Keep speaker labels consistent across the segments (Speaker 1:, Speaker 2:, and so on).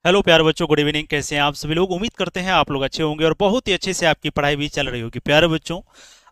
Speaker 1: Hello प्यारे बच्चों, good evening. कैसे हैं आप सभी लोग? उम्मीद करते हैं आप लोग अच्छे होंगे और बहुत ही अच्छे से आपकी पढ़ाई भी चल रही होगी। प्यारे बच्चों,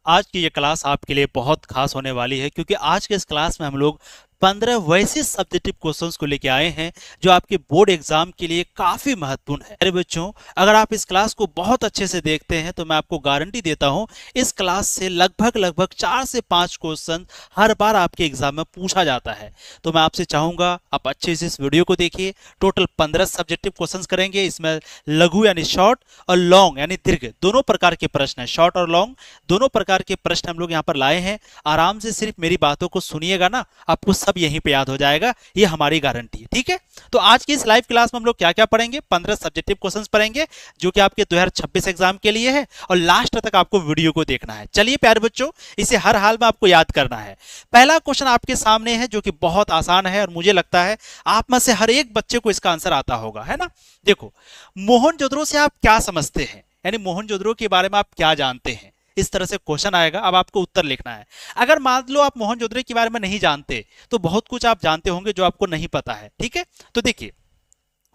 Speaker 1: आज की ये क्लास आपके लिए बहुत खास होने वाली है, क्योंकि आज के इस क्लास में हम लोग 15 वैसे सब्जेक्टिव क्वेश्चंस को लेके आए हैं जो आपके बोर्ड एग्जाम के लिए काफी महत्वपूर्ण है। अरे बच्चों, अगर आप इस क्लास को बहुत अच्छे से देखते हैं तो मैं आपको गारंटी देता हूं, इस क्लास से लगभग 4 से 5 क्वेश्चन हर बार आपके एग्जाम में पूछा जाता है। तो मैं आपसे चाहूंगा आप अच्छे से इस वीडियो को देखिए। टोटल 15 सब्जेक्टिव क्वेश्चन करेंगे। इसमें लघु यानी शॉर्ट और लॉन्ग यानी दीर्घ दोनों प्रकार के प्रश्न है। शॉर्ट और लॉन्ग दोनों प्रकार के प्रश्न हम लोग यहाँ पर लाए हैं। आराम से सिर्फ मेरी बातों को सुनिएगा ना, आपको सब यहीं पे याद हो जाएगा, ये हमारी गारंटी है। ठीक है, तो आज की इस लाइव क्लास में हम लोग क्या क्या पढ़ेंगे? 15 सब्जेक्टिव क्वेश्चंस पढ़ेंगे जो कि आपके 2026 एग्जाम के लिए है, और लास्ट तक आपको वीडियो को देखना है। चलिए प्यारे बच्चों, इसे हर हाल में आपको याद करना है। पहला क्वेश्चन आपके सामने है जो कि बहुत आसान है और मुझे लगता है आप में से हर एक बच्चे को इसका आंसर आता होगा, है ना। देखो, मोहनजोदड़ो से आप क्या समझते हैं, यानी मोहनजोदड़ो के बारे में आप क्या जानते हैं, इस तरह से क्वेश्चन आएगा। अब आपको उत्तर लिखना है। अगर मान लो आप मोहनजोदड़ो के बारे में नहीं जानते तो बहुत कुछ आप जानते होंगे जो आपको नहीं पता है। ठीक है, तो देखिए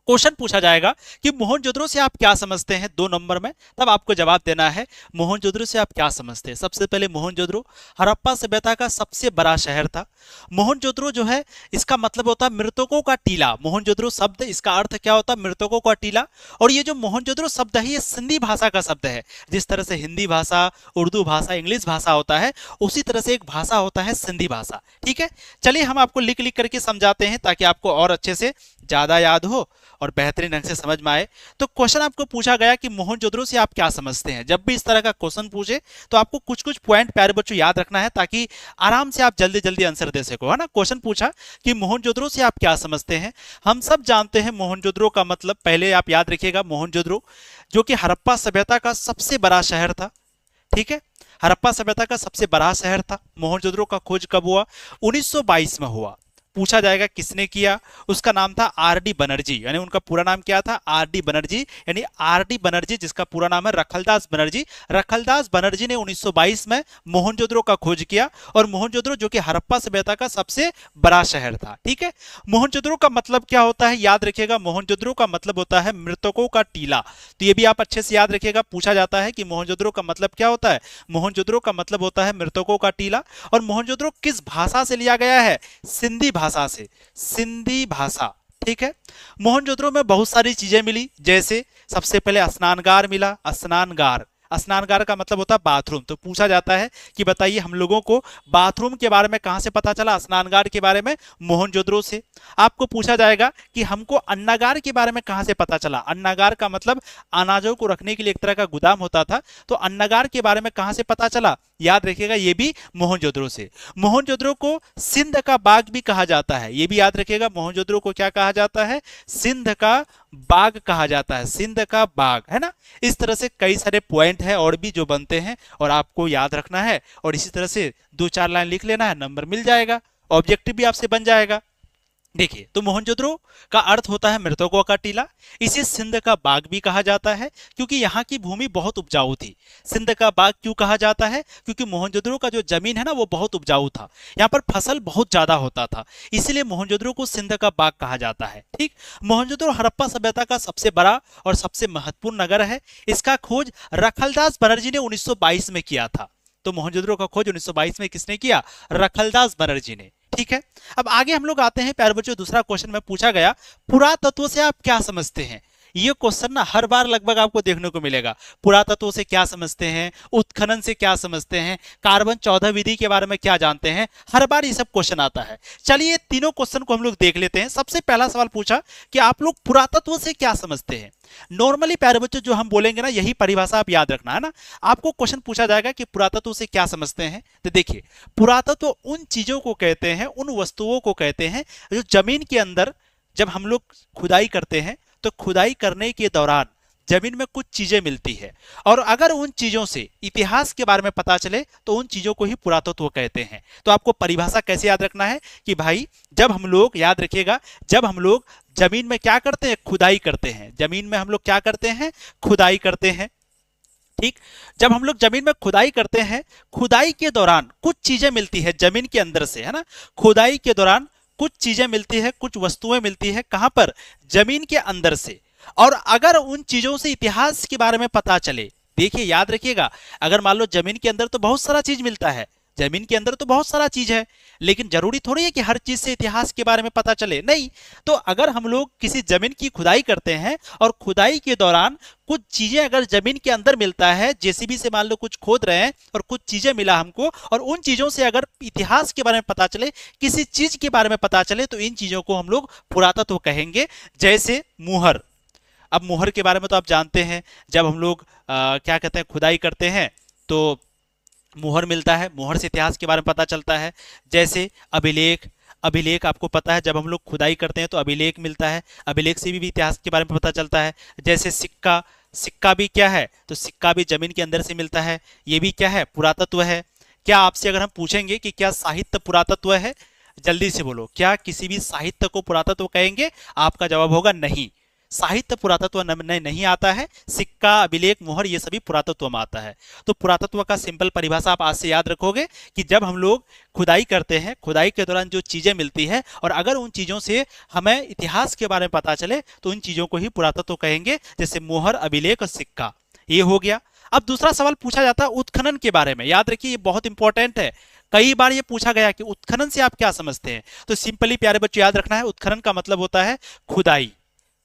Speaker 1: क्वेश्चन पूछा जाएगा कि मोहनजोदड़ो से आप क्या समझते हैं, 2 नंबर में, तब आपको जवाब देना है मोहनजोदड़ो से आप क्या समझते हैं। सबसे पहले मोहनजोदड़ो हड़प्पा सभ्यता का सबसे बड़ा शहर था। मोहनजोदड़ो जो है इसका मतलब होता है मृतकों का टीला। मोहनजोदड़ो शब्द इसका अर्थ क्या होता है? मृतकों का टीला। और ये जो मोहनजोदड़ो शब्द है ये सिंधी भाषा का शब्द है। जिस तरह से हिंदी भाषा, उर्दू भाषा, इंग्लिश भाषा होता है, उसी तरह से एक भाषा होता है सिंधी भाषा। ठीक है, चलिए हम आपको लिख लिख करके समझाते हैं ताकि आपको और अच्छे से ज्यादा याद हो और बेहतरीन ढंग से समझ में आए। तो क्वेश्चन आपको पूछा गया कि मोहनजोदड़ो से आप क्या समझते हैं। जब भी इस तरह का क्वेश्चन पूछे तो आपको कुछ कुछ पॉइंट प्यारे बच्चों याद रखना है ताकि आराम से आप जल्दी जल्दी आंसर दे सको, है ना। क्वेश्चन पूछा कि मोहनजोदड़ो से आप क्या समझते हैं। हम सब जानते हैं मोहनजोदड़ो का मतलब, पहले आप याद रखिएगा, मोहनजोदड़ो जो कि हड़प्पा सभ्यता का सबसे बड़ा शहर था। ठीक है, हड़प्पा सभ्यता का सबसे बड़ा शहर था। मोहनजोदड़ो का खोज कब हुआ? 1922 में हुआ। पूछा जाएगा किसने किया, उसका नाम था आर.डी. बनर्जी, यानी उनका पूरा नाम क्या था? आर.डी. बनर्जी, यानी आर.डी. बनर्जी जिसका पूरा नाम है रखलदास बनर्जी। रखलदास बनर्जी ने 1922 में मोहनजोदड़ो का खोज किया, और मोहनजोदड़ो जो कि हड़प्पा सभ्यता का सबसे बड़ा शहर था। ठीक है, मोहनजोदड़ो का मतलब क्या होता है? याद रखिएगा, मोहनजोदड़ो का मतलब होता है मृतकों का टीला। तो ये भी आप अच्छे से याद रखिएगा। पूछा जाता है कि मोहनजोदड़ो का मतलब क्या होता है? मोहनजोदड़ो का मतलब होता है मृतकों का टीला। और मोहनजोदड़ो किस भाषा से लिया गया है? सिंधी भाषा से, सिंधी भाषा। ठीक है, मोहनजोदड़ो में बहुत सारी चीजें मिली, जैसे सबसे पहले स्नानगार मिला। स्नानगार, स्नानगार का मतलब होता है बाथरूम। तो पूछा जाता है कि बताइए हम लोगों को बाथरूम के बारे में कहां से पता चला? स्नानगार के बारे में मोहनजोदड़ो से। आपको पूछा जाएगा कि हमको अन्नागार के बारे में कहां से पता चला? अन्नागार का मतलब अनाजों को रखने के लिए एक तरह का गोदाम होता था। तो अन्नागार के बारे में कहां से पता चला? याद रखिएगा, ये भी मोहनजोदड़ो से। मोहनजोदड़ो को सिंध का बाग भी कहा जाता है, ये भी याद रखिएगा। मोहनजोदड़ो को क्या कहा जाता है? सिंध का बाग कहा जाता है, सिंध का बाग, है ना। इस तरह से कई सारे पॉइंट है और भी जो बनते हैं और आपको याद रखना है, और इसी तरह से 2-4 लाइन लिख लेना है, नंबर मिल जाएगा, ऑब्जेक्टिव भी आपसे बन जाएगा। देखिए, तो मोहनजोदड़ो का अर्थ होता है मृतकों का टीला। इसे सिंध का बाग भी कहा जाता है क्योंकि यहाँ की भूमि बहुत उपजाऊ थी। सिंध का बाग क्यों कहा जाता है? क्योंकि मोहनजोदड़ो का जो जमीन है ना वो बहुत उपजाऊ था, यहाँ पर फसल बहुत ज्यादा होता था, इसीलिए मोहनजोदड़ो को सिंध का बाग कहा जाता है। ठीक, मोहनजोदड़ो हड़प्पा सभ्यता का सबसे बड़ा और सबसे महत्वपूर्ण नगर है। इसका खोज रखलदास बनर्जी ने 1922 में किया था। तो मोहनजोदड़ो का खोज 1922 में किसने किया? रखलदास बनर्जी ने। ठीक है, अब आगे हम लोग आते हैं प्यारे बच्चों। दूसरा क्वेश्चन में पूछा गया पुरातत्व से आप क्या समझते हैं। ये क्वेश्चन ना हर बार लगभग आपको देखने को मिलेगा। पुरातत्व से क्या समझते हैं, उत्खनन से क्या समझते हैं, कार्बन 14 विधि के बारे में क्या जानते हैं, हर बार ये सब क्वेश्चन आता है। चलिए तीनों क्वेश्चन को हम लोग देख लेते हैं। सबसे पहला सवाल पूछा कि आप लोग पुरातत्व से क्या समझते हैं। नॉर्मली प्यारे बच्चों जो हम बोलेंगे ना यही परिभाषा आप याद रखना, है ना। आपको क्वेश्चन पूछा जाएगा कि पुरातत्व से क्या समझते हैं, तो देखिए पुरातत्व उन चीजों को कहते हैं, उन वस्तुओं को कहते हैं जो जमीन के अंदर जब हम लोग खुदाई करते हैं तो खुदाई करने के दौरान जमीन में कुछ चीजें मिलती है, और अगर उन चीजों से इतिहास के बारे में पता चले तो उन चीजों को ही पुरातत्व कहते हैं। तो आपको परिभाषा कैसे याद रखना है कि भाई जब हम लोग, याद रखिएगा, जब हम लोग जमीन में क्या करते हैं? खुदाई करते हैं। जमीन में हम लोग क्या करते हैं? खुदाई करते हैं। ठीक, जब हम लोग जमीन में खुदाई करते हैं, खुदाई के दौरान कुछ चीजें मिलती है जमीन के अंदर से, है ना। खुदाई के दौरान कुछ चीजें मिलती है, कुछ वस्तुएं मिलती है, कहां पर? जमीन के अंदर से। और अगर उन चीजों से इतिहास के बारे में पता चले, देखिए याद रखिएगा, अगर मान लो जमीन के अंदर तो बहुत सारा चीज मिलता है, जमीन के अंदर तो बहुत सारा चीज है, लेकिन जरूरी थोड़ी है कि हर चीज से इतिहास के बारे में पता चले, नहीं। तो अगर हम लोग किसी जमीन की खुदाई करते हैं और खुदाई के दौरान कुछ चीजें अगर जमीन के अंदर मिलता है, जेसीबी से मान लो कुछ खोद रहे हैं और कुछ चीजें मिला हमको, और उन चीजों से अगर इतिहास के बारे में पता चले, किसी चीज के बारे में पता चले, तो इन चीजों को हम लोग पुरातत्व कहेंगे। जैसे मुहर, अब मुहर के बारे में तो आप जानते हैं, जब हम लोग क्या कहते हैं खुदाई करते हैं तो मुहर मिलता है, मुहर से इतिहास के बारे में पता चलता है। जैसे अभिलेख, अभिलेख आपको पता है जब हम लोग खुदाई करते हैं तो अभिलेख मिलता है, अभिलेख से भी इतिहास के बारे में पता चलता है। जैसे सिक्का, सिक्का भी क्या है, तो सिक्का भी जमीन के अंदर से मिलता है, ये भी क्या है, पुरातत्व है। क्या आपसे अगर हम पूछेंगे कि क्या साहित्य पुरातत्व है, जल्दी से बोलो, क्या किसी भी साहित्य को पुरातत्व कहेंगे? आपका जवाब होगा नहीं, साहित्य पुरातत्व नहीं आता है। सिक्का, अभिलेख, मोहर ये सभी पुरातत्व में आता है। तो पुरातत्व का सिंपल परिभाषा आप आज से याद रखोगे कि जब हम लोग खुदाई करते हैं, खुदाई के दौरान जो चीजें मिलती है और अगर उन चीजों से हमें इतिहास के बारे में पता चले तो उन चीजों को ही पुरातत्व कहेंगे, जैसे मोहर, अभिलेख और सिक्का। ये हो गया। अब दूसरा सवाल पूछा जाता है उत्खनन के बारे में। याद रखिए ये बहुत इंपॉर्टेंट है, कई बार ये पूछा गया कि उत्खनन से आप क्या समझते हैं। तो सिंपली प्यारे बच्चों याद रखना है, उत्खनन का मतलब होता है खुदाई।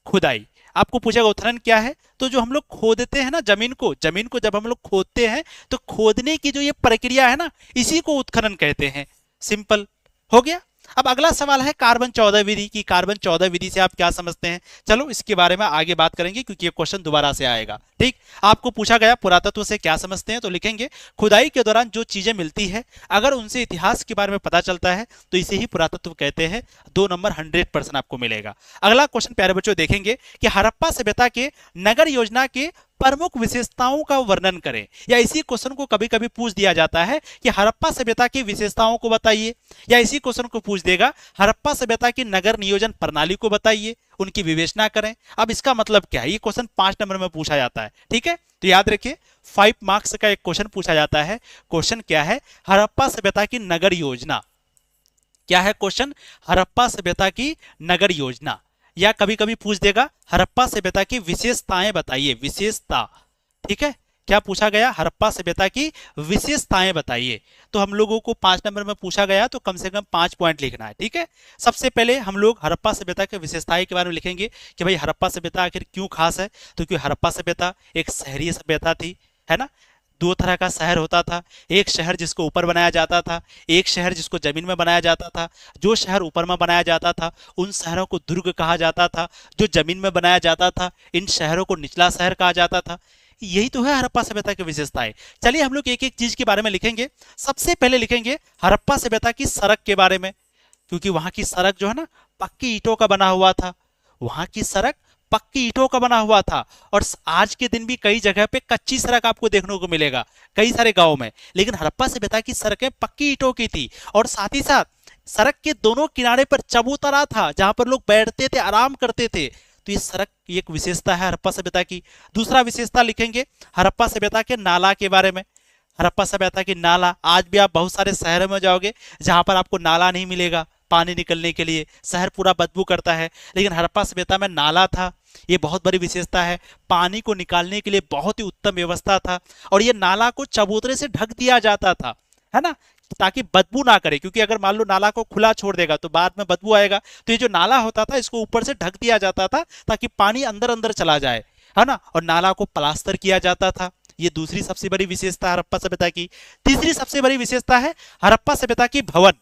Speaker 1: खुदाई आपको पूछेगा उत्खनन क्या है, तो जो हम लोग खोदते हैं ना जमीन को, जमीन को जब हम लोग खोदते हैं तो खोदने की जो ये प्रक्रिया है ना, इसी को उत्खनन कहते हैं। सिंपल हो गया। अब अगला सवाल है कार्बन 14 विधि की। कार्बन 14 विधि से आप क्या समझते हैं? चलो इसके बारे में आगे बात करेंगे क्योंकि ये क्वेश्चन दोबारा से आएगा। ठीक, आपको पूछा गया पुरातत्व से क्या समझते हैं, तो लिखेंगे खुदाई के दौरान जो चीजें मिलती है अगर उनसे इतिहास के बारे में पता चलता है तो इसे ही पुरातत्व कहते हैं। 2 नंबर 100% आपको मिलेगा। अगला क्वेश्चन प्यारे बच्चों देखेंगे कि हड़प्पा सभ्यता के नगर योजना के प्रमुख विशेषताओं का वर्णन करें। या इसी क्वेश्चन को कभी कभी पूछ दिया जाता है कि हड़प्पा सभ्यता की विशेषताओं को बताइए, या इसी क्वेश्चन को पूछ देगा हड़प्पा सभ्यता की नगर नियोजन प्रणाली को बताइए, उनकी विवेचना करें। अब इसका मतलब क्या है, ये क्वेश्चन 5 नंबर में पूछा जाता है। ठीक है, तो याद रखिए 5 मार्क्स का एक क्वेश्चन पूछा जाता है। क्वेश्चन क्या है, हड़प्पा सभ्यता की नगर योजना। क्या है क्वेश्चन? हड़प्पा सभ्यता की नगर योजना। या कभी कभी पूछ देगा हड़प्पा सभ्यता की विशेषताएं बताइए, विशेषता। ठीक है, क्या पूछा गया? हड़प्पा सभ्यता की विशेषताएं बताइए। तो हम लोगों को 5 नंबर में पूछा गया तो कम से कम 5 पॉइंट लिखना है। ठीक है, सबसे पहले हम लोग हड़प्पा सभ्यता की विशेषताएं के बारे में लिखेंगे कि भाई हड़प्पा सभ्यता आखिर क्यों खास है। तो क्योंकि हड़प्पा सभ्यता एक शहरी सभ्यता थी, है ना। 2 तरह का शहर होता था, एक शहर जिसको ऊपर बनाया जाता था, एक शहर जिसको जमीन में बनाया जाता था। जो शहर ऊपर में बनाया जाता था उन शहरों को दुर्ग कहा जाता था, जो जमीन में बनाया जाता था इन शहरों को निचला शहर कहा जाता था। यही तो है हड़प्पा सभ्यता की विशेषताएं। चलिए हम लोग एक एक चीज के बारे में लिखेंगे। सबसे पहले लिखेंगे हड़प्पा सभ्यता की सड़क के बारे में, क्योंकि वहां की सड़क जो है ना पक्की ईंटों का बना हुआ था। वहां की सड़क पक्की ईंटों का बना हुआ था, और आज के दिन भी कई जगह पे कच्ची सड़क आपको देखने को मिलेगा कई सारे गांव में, लेकिन हड़प्पा सभ्यता की सड़कें पक्की ईंटों की थी। और साथ ही साथ सड़क के दोनों किनारे पर चबूतरा था जहां पर लोग बैठते थे, आराम करते थे। तो ये सड़क की एक विशेषता है हड़प्पा सभ्यता की। दूसरा विशेषता लिखेंगे हड़प्पा सभ्यता के नाला के बारे में। हड़प्पा सभ्यता की नाला, आज भी आप बहुत सारे शहरों में जाओगे जहां पर आपको नाला नहीं मिलेगा पानी निकलने के लिए, शहर पूरा बदबू करता है, लेकिन हड़प्पा सभ्यता में नाला था। ये बहुत बड़ी विशेषता है। पानी को निकालने के लिए बहुत ही उत्तम व्यवस्था था, और ये नाला को चबूतरे से ढक दिया जाता था, है ना, ताकि बदबू ना करे। क्योंकि अगर मान लो नाला को खुला छोड़ देगा तो बाद में बदबू आएगा। तो ये जो नाला होता था इसको ऊपर से ढक दिया जाता था ताकि पानी अंदर अंदर चला जाए, है ना। और नाला को प्लास्टर किया जाता था। ये दूसरी सबसे बड़ी विशेषता हड़प्पा सभ्यता की। तीसरी सबसे बड़ी विशेषता है हड़प्पा सभ्यता की भवन।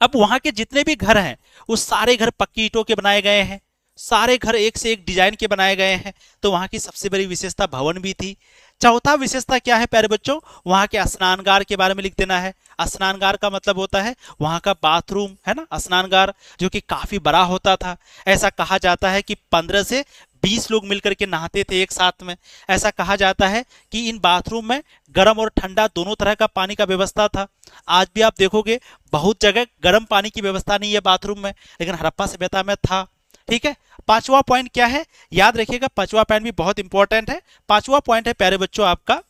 Speaker 1: अब वहां के जितने भी घर हैं वो सारे घर पक्की ईंटों के बनाए गए हैं, सारे घर एक से एक डिजाइन के बनाए गए हैं। तो वहां की सबसे बड़ी विशेषता भवन भी थी। चौथा विशेषता क्या है प्यारे बच्चों? वहां के स्नानगार के बारे में लिख देना है। स्नानगार का मतलब होता है वहां का बाथरूम, है ना, स्नानगार, जो कि काफी बड़ा होता था। ऐसा कहा जाता है कि 15 से 20 लोग मिलकर के नहाते थे एक साथ में। ऐसा कहा जाता है कि इन बाथरूम में गर्म और ठंडा दोनों तरह का पानी का व्यवस्था था। आज भी आप देखोगे बहुत जगह गर्म पानी की व्यवस्था नहीं है बाथरूम में, लेकिन हड़प्पा सभ्यता में था। ठीक है, पांचवा पॉइंट क्या है, याद रखिएगा, पांचवा पॉइंट भी बहुत इंपॉर्टेंट है। पांचवा पॉइंट है प्यारे बच्चों आपका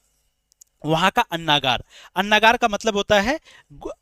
Speaker 1: वहां का अन्नागार। अन्नागार का मतलब होता है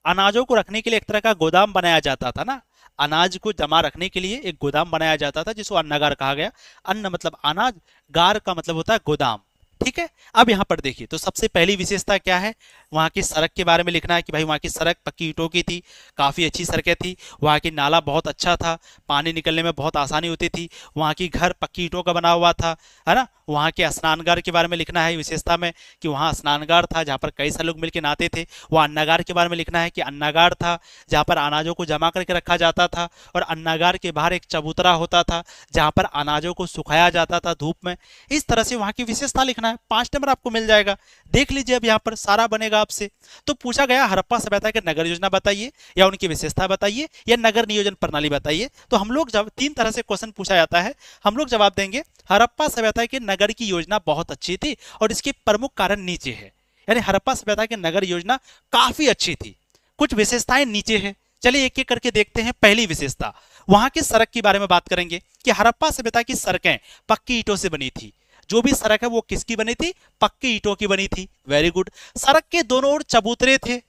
Speaker 1: अनाजों को रखने के लिए एक तरह का गोदाम बनाया जाता था ना। अनाज को जमा रखने के लिए एक गोदाम बनाया जाता था जिसको अन्नागार कहा गया। अन्न मतलब अनाज, गार का मतलब होता है गोदाम। ठीक है, अब यहाँ पर देखिए तो सबसे पहली विशेषता क्या है, वहाँ की सड़क के बारे में लिखना है कि भाई वहाँ की सड़क पक्की ईंटों की थी, काफ़ी अच्छी सड़कें थी, वहाँ की नाला बहुत अच्छा था, पानी निकलने में बहुत आसानी होती थी, वहाँ की घर पक्की ईंटों का बना हुआ था, है ना। वहाँ के स्नानगार के बारे में लिखना है विशेषता में कि वहाँ स्नानगार था जहाँ पर कई सारे लोग मिलकर नहाते थे। वहाँ अन्नागार के बारे में लिखना है कि अन्नागार था जहाँ पर अनाजों को जमा करके रखा जाता था, और अन्नागार के बाहर एक चबूतरा होता था जहाँ पर अनाजों को सुखाया जाता था धूप में। इस तरह से वहाँ की विशेषता लिखना है, 5 नंबर आपको मिल जाएगा। देख लीजिए अब यहाँ पर सारा बनेगा आपसे। तो पूछा गया हड़प्पा सभ्यता के नगर योजना बताइए, या उनकी विशेषता बताइए, या नगर नियोजन प्रणाली बताइए। तो हम लोग जब 3 तरह से क्वेश्चन पूछा जाता है, हम लोग जवाब देंगे हड़प्पा सभ्यता के नगर की योजना बहुत अच्छी थी और इसके प्रमुख कारण नीचे है। यानी हड़प्पा सभ्यता की नगर योजना काफी अच्छी थी, कुछ विशेषताएं नीचे है। चलिए एक एक करके देखते हैं। पहली विशेषता, वहां की सड़क के बारे में बात करेंगे कि हड़प्पा सभ्यता की सड़कें पक्की ईंटों से बनी थी। जो भी सड़क है वो किसकी बनी थी, पक्की ईंटों की बनी थी। Very good. सड़क के दोनों ओर चबूतरे थे,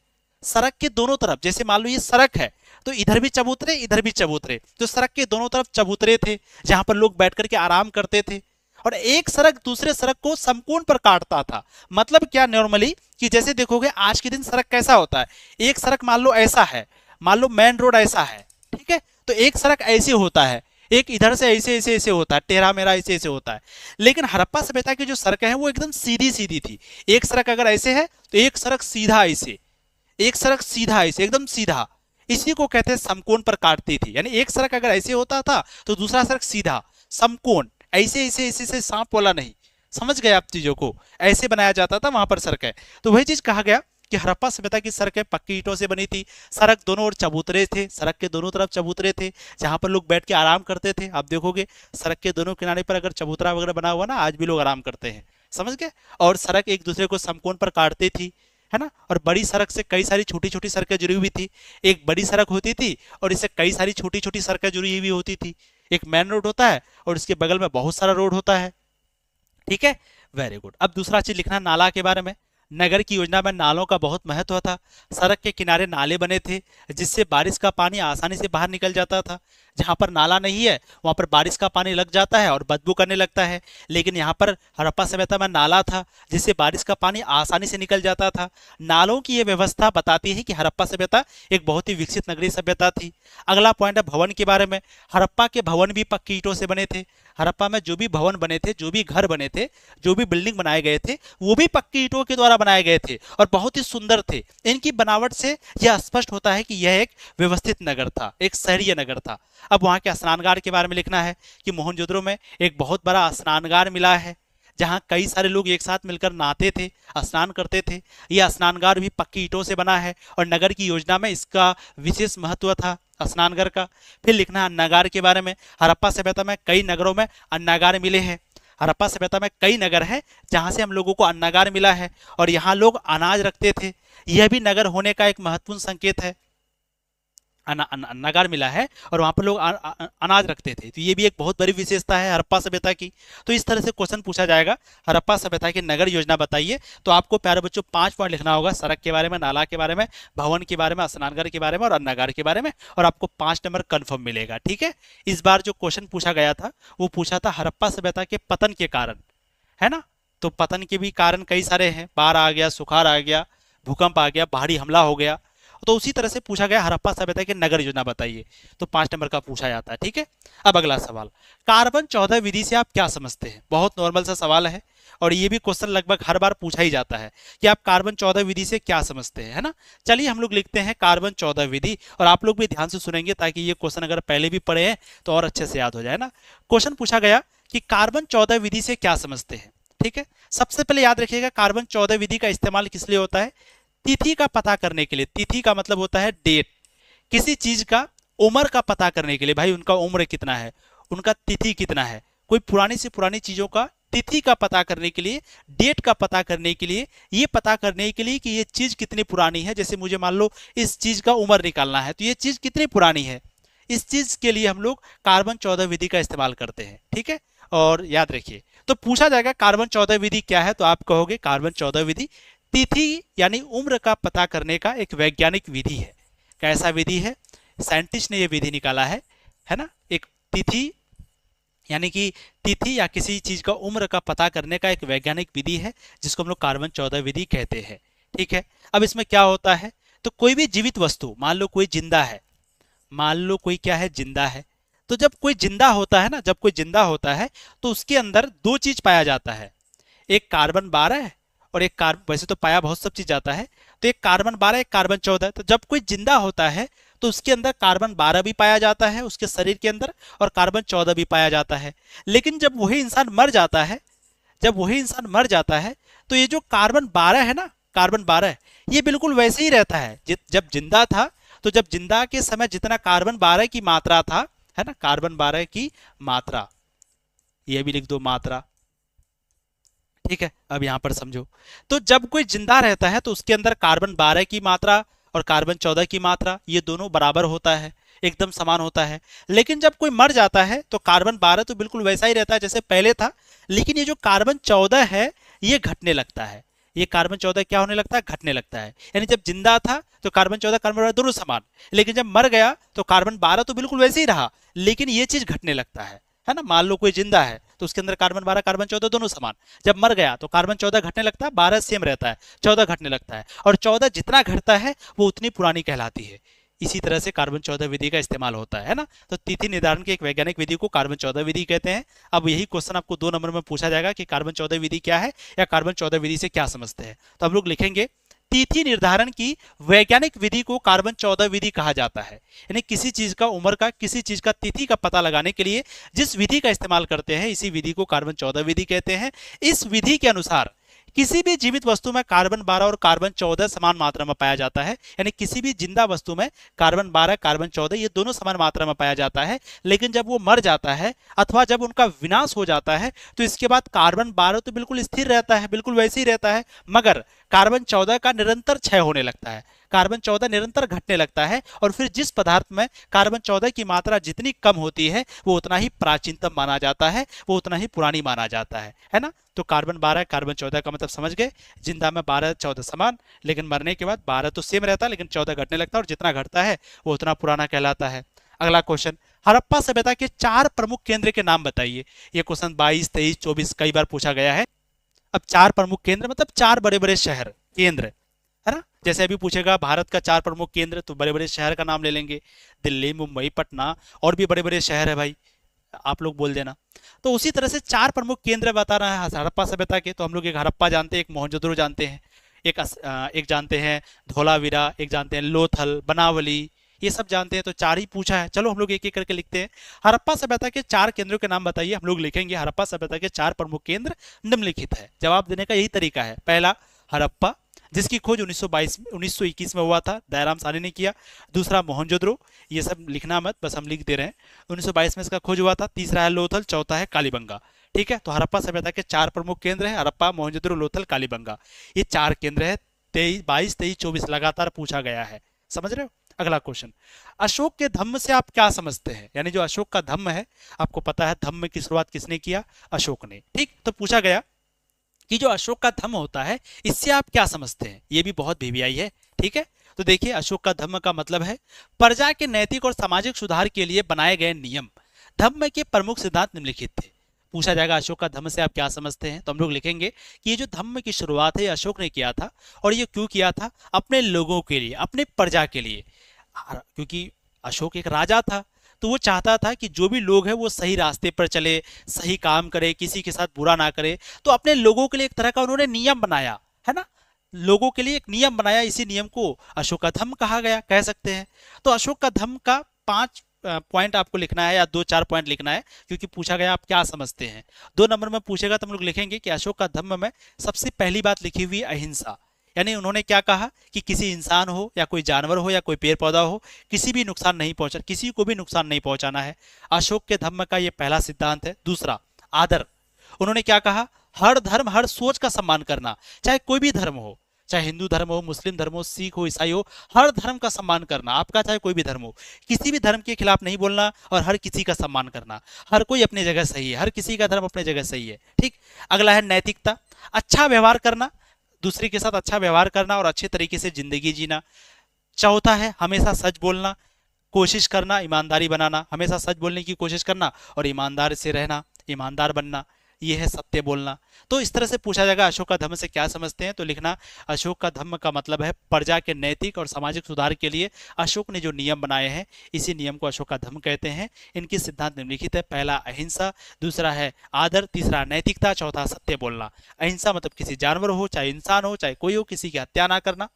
Speaker 1: सड़क के दोनों तरफ, जैसे मान लो ये सड़क है तो इधर भी चबूतरे इधर भी चबूतरे, तो सड़क के दोनों तरफ चबूतरे थे जहां पर लोग बैठ करके आराम करते थे। और एक सड़क दूसरे सड़क को समकोण पर काटता था। मतलब क्या, नॉर्मली कि जैसे देखोगे आज के दिन सड़क कैसा होता है, एक सड़क मान लो ऐसा है, मान लो मेन रोड ऐसा है, ठीक है, तो एक सड़क ऐसे होता है, एक इधर से ऐसे ऐसे ऐसे होता है, टेढ़ा मेढ़ा ऐसे ऐसे होता है। लेकिन हड़प्पा सभ्यता की जो सड़कें हैं वो एकदम सीधी सीधी थी। एक सड़क अगर ऐसे है तो एक सड़क सीधा ऐसे, एक सड़क सीधा ऐसे, एकदम सीधा। इसी को कहते हैं समकोण पर काटती थी। यानी एक सड़क अगर ऐसे होता था तो दूसरा सड़क सीधा, समकोण, ऐसे ऐसे ऐसे ऐसे, सांप वाला नहीं। समझ गए आप चीजों को, ऐसे बनाया जाता था वहां पर सड़कें। तो वही चीज कहा गया कि हड़प्पा सभ्यता की सड़कें पक्की ईंटों से बनी थी। सड़क दोनों ओर चबूतरे थे, सड़क के दोनों तरफ चबूतरे थे जहां पर लोग बैठ के आराम करते थे। आप देखोगे सड़क के दोनों किनारे पर अगर चबूतरा वगैरह बना हुआ ना, आज भी लोग आराम करते हैं। समझ गए। और सड़क एक दूसरे को समकोण पर काटती थी, है ना। और बड़ी सड़क से कई सारी छोटी छोटी सड़कें जुड़ी हुई थी। एक बड़ी सड़क होती थी और इससे कई सारी छोटी छोटी सड़कें जुड़ी हुई होती थी। एक मेन रोड होता है और इसके बगल में बहुत सारा रोड होता है। ठीक है, वेरी गुड। अब दूसरा चीज लिखना नाला के बारे में। नगर की योजना में नालों का बहुत महत्व था। सड़क के किनारे नाले बने थे जिससे बारिश का पानी आसानी से बाहर निकल जाता था। जहां पर नाला नहीं है वहां पर बारिश का पानी लग जाता है और बदबू करने लगता है। लेकिन यहाँ पर हड़प्पा सभ्यता में नाला था जिससे बारिश का पानी आसानी से निकल जाता था। नालों की यह व्यवस्था बताती है कि हड़प्पा सभ्यता एक बहुत ही विकसित नगरीय सभ्यता थी। अगला पॉइंट है भवन के बारे में। हड़प्पा के भवन भी पक्की ईंटों से बने थे। हड़प्पा में जो भी भवन बने थे, जो भी घर बने थे, जो भी बिल्डिंग बनाए गए थे, वो भी पक्की ईंटों के द्वारा बनाए गए थे और बहुत ही सुंदर थे। इनकी बनावट से यह स्पष्ट होता है कि यह एक व्यवस्थित नगर था, एक शहरीय नगर था। अब वहां के स्नानगार के बारे में लिखना है कि मोहनजोदड़ो में एक बहुत बड़ा स्नानगार मिला है जहां कई सारे लोग एक साथ मिलकर नहाते थे, स्नान करते थे। यह स्नानगार भी पक्की ईंटों से बना है और नगर की योजना में इसका विशेष महत्व था, स्नानघर का। फिर लिखना है अन्नागार के बारे में। हड़प्पा सभ्यता में कई नगरों में अन्नागार मिले हैं। हड़प्पा सभ्यता में कई नगर हैं जहां से हम लोगों को अन्नागार मिला है और यहाँ लोग अनाज रखते थे। यह भी नगर होने का एक महत्वपूर्ण संकेत है। अन्नागार मिला है और वहां पर लोग अनाज रखते थे, तो ये भी एक बहुत बड़ी विशेषता है हड़प्पा सभ्यता की। तो इस तरह से क्वेश्चन पूछा जाएगा, हड़प्पा सभ्यता की नगर योजना बताइए। तो आपको प्यारे बच्चों 5 पॉइंट लिखना होगा, सड़क के बारे में, नाला के बारे में, भवन के बारे में, स्नानघर के बारे में और अन्नागार के बारे में, और आपको 5 नंबर कन्फर्म मिलेगा। ठीक है। इस बार जो क्वेश्चन पूछा गया था वो पूछा था हड़प्पा सभ्यता के पतन के कारण, है ना। तो पतन के भी कारण कई सारे हैं, बाढ़ आ गया, सुखाड़ आ गया, भूकंप आ गया, पहाड़ी हमला हो गया। तो उसी तरह से पूछा गया हड़प्पा सभ्यता की नगर योजना बताइए, तो 5 नंबर का पूछा जाता है। ठीक है। अब अगला सवाल, कार्बन 14 विधि से आप क्या समझते हैं। बहुत नॉर्मल सा सवाल है और ये भी क्वेश्चन लगभग हर बार पूछा ही जाता है कि आप कार्बन 14 विधि से क्या समझते हैं, है ना। चलिए हम लोग लिखते हैं कार्बन 14 विधि, और आप लोग भी ध्यान से सुनेंगे ताकि ये क्वेश्चन अगर पहले भी पढ़े हैं तो और अच्छे से याद हो जाए ना। क्वेश्चन पूछा गया कि कार्बन 14 विधि से क्या समझते हैं। ठीक है। सबसे पहले याद रखिएगा कार्बन 14 विधि का इस्तेमाल किस लिए होता है, तिथि का पता करने के लिए। तिथि का मतलब होता है डेट, किसी चीज का उम्र का पता करने के लिए। भाई उनका उम्र कितना है, उनका तिथि कितना है, कोई पुरानी से पुरानी चीजों का तिथि का पता करने के लिए, डेट का पता करने के लिए, ये पता करने के लिए कि ये चीज कितनी पुरानी है। जैसे मुझे मान लो इस चीज का उम्र निकालना है तो ये चीज कितनी पुरानी है, इस चीज के लिए हम लोग कार्बन 14 विधि का इस्तेमाल करते हैं। ठीक है। और याद रखिए, तो पूछा जाएगा कार्बन 14 विधि क्या है, तो आप कहोगे कार्बन 14 विधि तिथि यानी उम्र का पता करने का एक वैज्ञानिक विधि है। कैसा विधि है, साइंटिस्ट ने ये विधि निकाला है ना। एक तिथि यानी कि तिथि या किसी चीज का उम्र का पता करने का एक वैज्ञानिक विधि है जिसको हम लोग कार्बन 14 विधि कहते हैं। ठीक है, अब इसमें क्या होता है, तो कोई भी जीवित वस्तु, मान लो कोई जिंदा है, मान लो कोई क्या है, जिंदा है, तो जब कोई जिंदा होता है ना, जब कोई जिंदा होता है तो उसके अंदर दो चीज पाया जाता है, एक कार्बन 12 और एक कार्बन, वैसे तो पाया बहुत सब चीज जाता है, तो एक कार्बन 12 एक कार्बन 14। तो जब कोई जिंदा होता है तो उसके अंदर कार्बन 12 भी पाया जाता है उसके शरीर के अंदर, और कार्बन 14 भी पाया जाता है। लेकिन जब वही इंसान मर जाता है, जब वही इंसान मर जाता है तो ये जो कार्बन 12 है ना, कार्बन 12 ये बिल्कुल वैसे ही रहता है जब जिंदा था। तो जब जिंदा के समय जितना कार्बन 12 की मात्रा था, है ना, कार्बन 12 की मात्रा, ये भी लिख दो मात्रा। ठीक है, अब यहां पर समझो, तो जब कोई जिंदा रहता है तो उसके अंदर कार्बन 12 की मात्रा और कार्बन 14 की मात्रा ये दोनों बराबर होता है, एकदम समान होता है। लेकिन जब कोई मर जाता है तो कार्बन 12 तो बिल्कुल वैसा ही रहता है जैसे पहले था, लेकिन ये जो कार्बन 14 है ये घटने लगता है। ये कार्बन 14 क्या होने लगता है, घटने लगता है। यानी जब जिंदा था तो कार्बन 14 कार्बन 12 दोनों समान, लेकिन जब मर गया तो कार्बन 12 तो बिल्कुल वैसे ही रहा, लेकिन ये चीज घटने लगता है ना। मान लो कोई जिंदा है तो उसके अंदर कार्बन 12 कार्बन 14 दोनों समान, जब मर गया तो कार्बन 14 घटने लगता है, 12 सेम रहता है, 14 घटने लगता है, और 14 जितना घटता है वो उतनी पुरानी कहलाती है। इसी तरह से कार्बन 14 विधि का इस्तेमाल होता है ना। तो तिथि निर्धारण की एक वैज्ञानिक विधि को कार्बन 14 विधि कहते हैं। अब यही क्वेश्चन आपको 2 नंबर में पूछा जाएगा कि कार्बन 14 विधि क्या है या कार्बन 14 विधि से क्या समझते हैं। तो हम लोग लिखेंगे तिथि निर्धारण की वैज्ञानिक विधि को कार्बन 14 विधि कहा जाता है। यानी किसी चीज का उम्र का, किसी चीज का तिथि का पता लगाने के लिए जिस विधि का इस्तेमाल करते हैं इसी विधि को कार्बन 14 विधि कहते हैं। इस विधि के अनुसार किसी भी जीवित वस्तु में कार्बन 12 और कार्बन 14 समान मात्रा में पाया जाता है। यानी किसी भी जिंदा वस्तु में कार्बन 12 कार्बन 14 ये दोनों समान मात्रा में पाया जाता है। लेकिन जब वो मर जाता है अथवा जब उनका विनाश हो जाता है तो इसके बाद कार्बन 12 तो बिल्कुल स्थिर रहता है, बिल्कुल वैसे ही रहता है, मगर कार्बन 14 का निरंतर क्षय होने लगता है, कार्बन 14 निरंतर घटने लगता है। और फिर जिस पदार्थ में कार्बन 14 की मात्रा जितनी कम होती है वो उतना ही प्राचीनतम माना जाता है, वो उतना ही पुरानी माना जाता है ना। तो कार्बन 12 कार्बन 14 का मतलब समझ गए, जिंदा में 12 14 समान, लेकिन मरने के बाद 12 तो सेम रहता है लेकिन 14 घटने लगता है, और जितना घटता है वो उतना पुराना कहलाता है। अगला क्वेश्चन, हड़प्पा सभ्यता के 4 प्रमुख केंद्र के नाम बताइए। ये क्वेश्चन 22 23 24 कई बार पूछा गया है। अब 4 प्रमुख केंद्र मतलब 4 बड़े बड़े शहर केंद्र, है ना। जैसे अभी पूछेगा भारत का 4 प्रमुख केंद्र, तो बड़े बड़े शहर का नाम ले लेंगे, दिल्ली मुंबई पटना, और भी बड़े बड़े शहर है भाई, आप लोग बोल देना। तो उसी तरह से 4 प्रमुख केंद्र बता रहा है हड़प्पा सभ्यता के। तो हम लोग एक हड़प्पा जानते हैं, एक मोहनजोदड़ो जानते हैं, एक जानते हैं धोलावीरा, एक जानते हैं लोथल, बनावली, ये सब जानते हैं। तो 4 ही पूछा है, चलो हम लोग एक एक करके लिखते हैं। हड़प्पा सभ्यता के 4 केंद्रों के नाम बताइए। हम लोग लिखेंगे हड़प्पा सभ्यता के 4 प्रमुख केंद्र निम्नलिखित है। जवाब देने का यही तरीका है। पहला हड़प्पा, जिसकी खोज 1921 में हुआ था, दयाराम साहनी ने किया। दूसरा मोहनजोदड़ो, ये सब लिखना मत, बस हम लिख दे रहे हैं, 1922 में इसका खोज हुआ था। तीसरा है लोथल, चौथा है कालीबंगा। ठीक है, तो हड़प्पा सभ्यता के 4 प्रमुख केंद्र हैं, हड़प्पा, मोहनजोदड़ो, लोथल, कालीबंगा, ये 4 केंद्र है। 22 23 24 लगातार पूछा गया है, समझ रहे हो। अगला क्वेश्चन, अशोक के धम्म से आप क्या समझते हैं। यानी जो अशोक का धम्म है, आपको पता है धम्म की शुरुआत किसने किया, अशोक ने। ठीक, तो पूछा गया कि जो अशोक का धम्म होता है इससे आप क्या समझते हैं, ये भी बहुत वीवीआई है। ठीक है, तो देखिए अशोक का धम्म का मतलब है प्रजा के नैतिक और सामाजिक सुधार के लिए बनाए गए नियम। धम्म के प्रमुख सिद्धांत निम्नलिखित थे। पूछा जाएगा अशोक का धम्म से आप क्या समझते हैं, तो हम लोग लिखेंगे कि ये जो धम्म की शुरुआत है ये अशोक ने किया था, और ये क्यों किया था, अपने लोगों के लिए, अपने प्रजा के लिए। क्योंकि अशोक एक राजा था, तो वो चाहता था कि जो भी लोग हैं वो सही रास्ते पर चले, सही काम करे, किसी के साथ बुरा ना करे। तो अपने लोगों के लिए एक तरह का उन्होंने नियम बनाया, है ना, लोगों के लिए एक नियम बनाया। इसी नियम को अशोक का धम्म कहा गया, कह सकते हैं। तो अशोक का धम्म का 5 पॉइंट आपको लिखना है, या 2-4 पॉइंट लिखना है, क्योंकि पूछा गया आप क्या समझते हैं। 2 नंबर में पूछेगा तो हम लोग लिखेंगे कि अशोक का धम्म में सबसे पहली बात लिखी हुई अहिंसा। यानी उन्होंने क्या कहा कि किसी इंसान हो या कोई जानवर हो या कोई पेड़ पौधा हो, किसी भी नुकसान नहीं पहुंचा, किसी को भी नुकसान नहीं पहुंचाना है। अशोक के धम्म का ये पहला सिद्धांत है। दूसरा, आदर। उन्होंने क्या कहा, हर धर्म हर सोच का सम्मान करना, चाहे कोई भी धर्म हो, चाहे हिंदू धर्म हो, मुस्लिम धर्म हो, सिख हो, ईसाई हो, हर धर्म का सम्मान करना आपका, चाहे कोई भी धर्म हो, किसी भी धर्म के खिलाफ नहीं बोलना, और हर किसी का सम्मान करना। हर कोई अपनी जगह सही है, हर किसी का धर्म अपनी जगह सही है। ठीक, अगला है नैतिकता, अच्छा व्यवहार करना, दूसरे के साथ अच्छा व्यवहार करना और अच्छे तरीके से जिंदगी जीना। चौथा है हमेशा सच बोलना, कोशिश करना, ईमानदारी बनाना, हमेशा सच बोलने की कोशिश करना और ईमानदार से रहना, ईमानदार बनना, ये है सत्य बोलना। तो इस तरह से पूछा जाएगा अशोक का धर्म से क्या समझते हैं, तो लिखना अशोक का धर्म का मतलब है प्रजा के नैतिक और सामाजिक सुधार के लिए अशोक ने जो नियम बनाए हैं, इसी नियम को अशोक का धर्म कहते हैं। इनके सिद्धांत निम्नलिखित है, पहला अहिंसा, दूसरा है आदर, तीसरा नैतिकता, चौथा सत्य बोलना। अहिंसा मतलब किसी जानवर हो, चाहे इंसान हो, चाहे कोई हो, किसी की हत्या ना करना।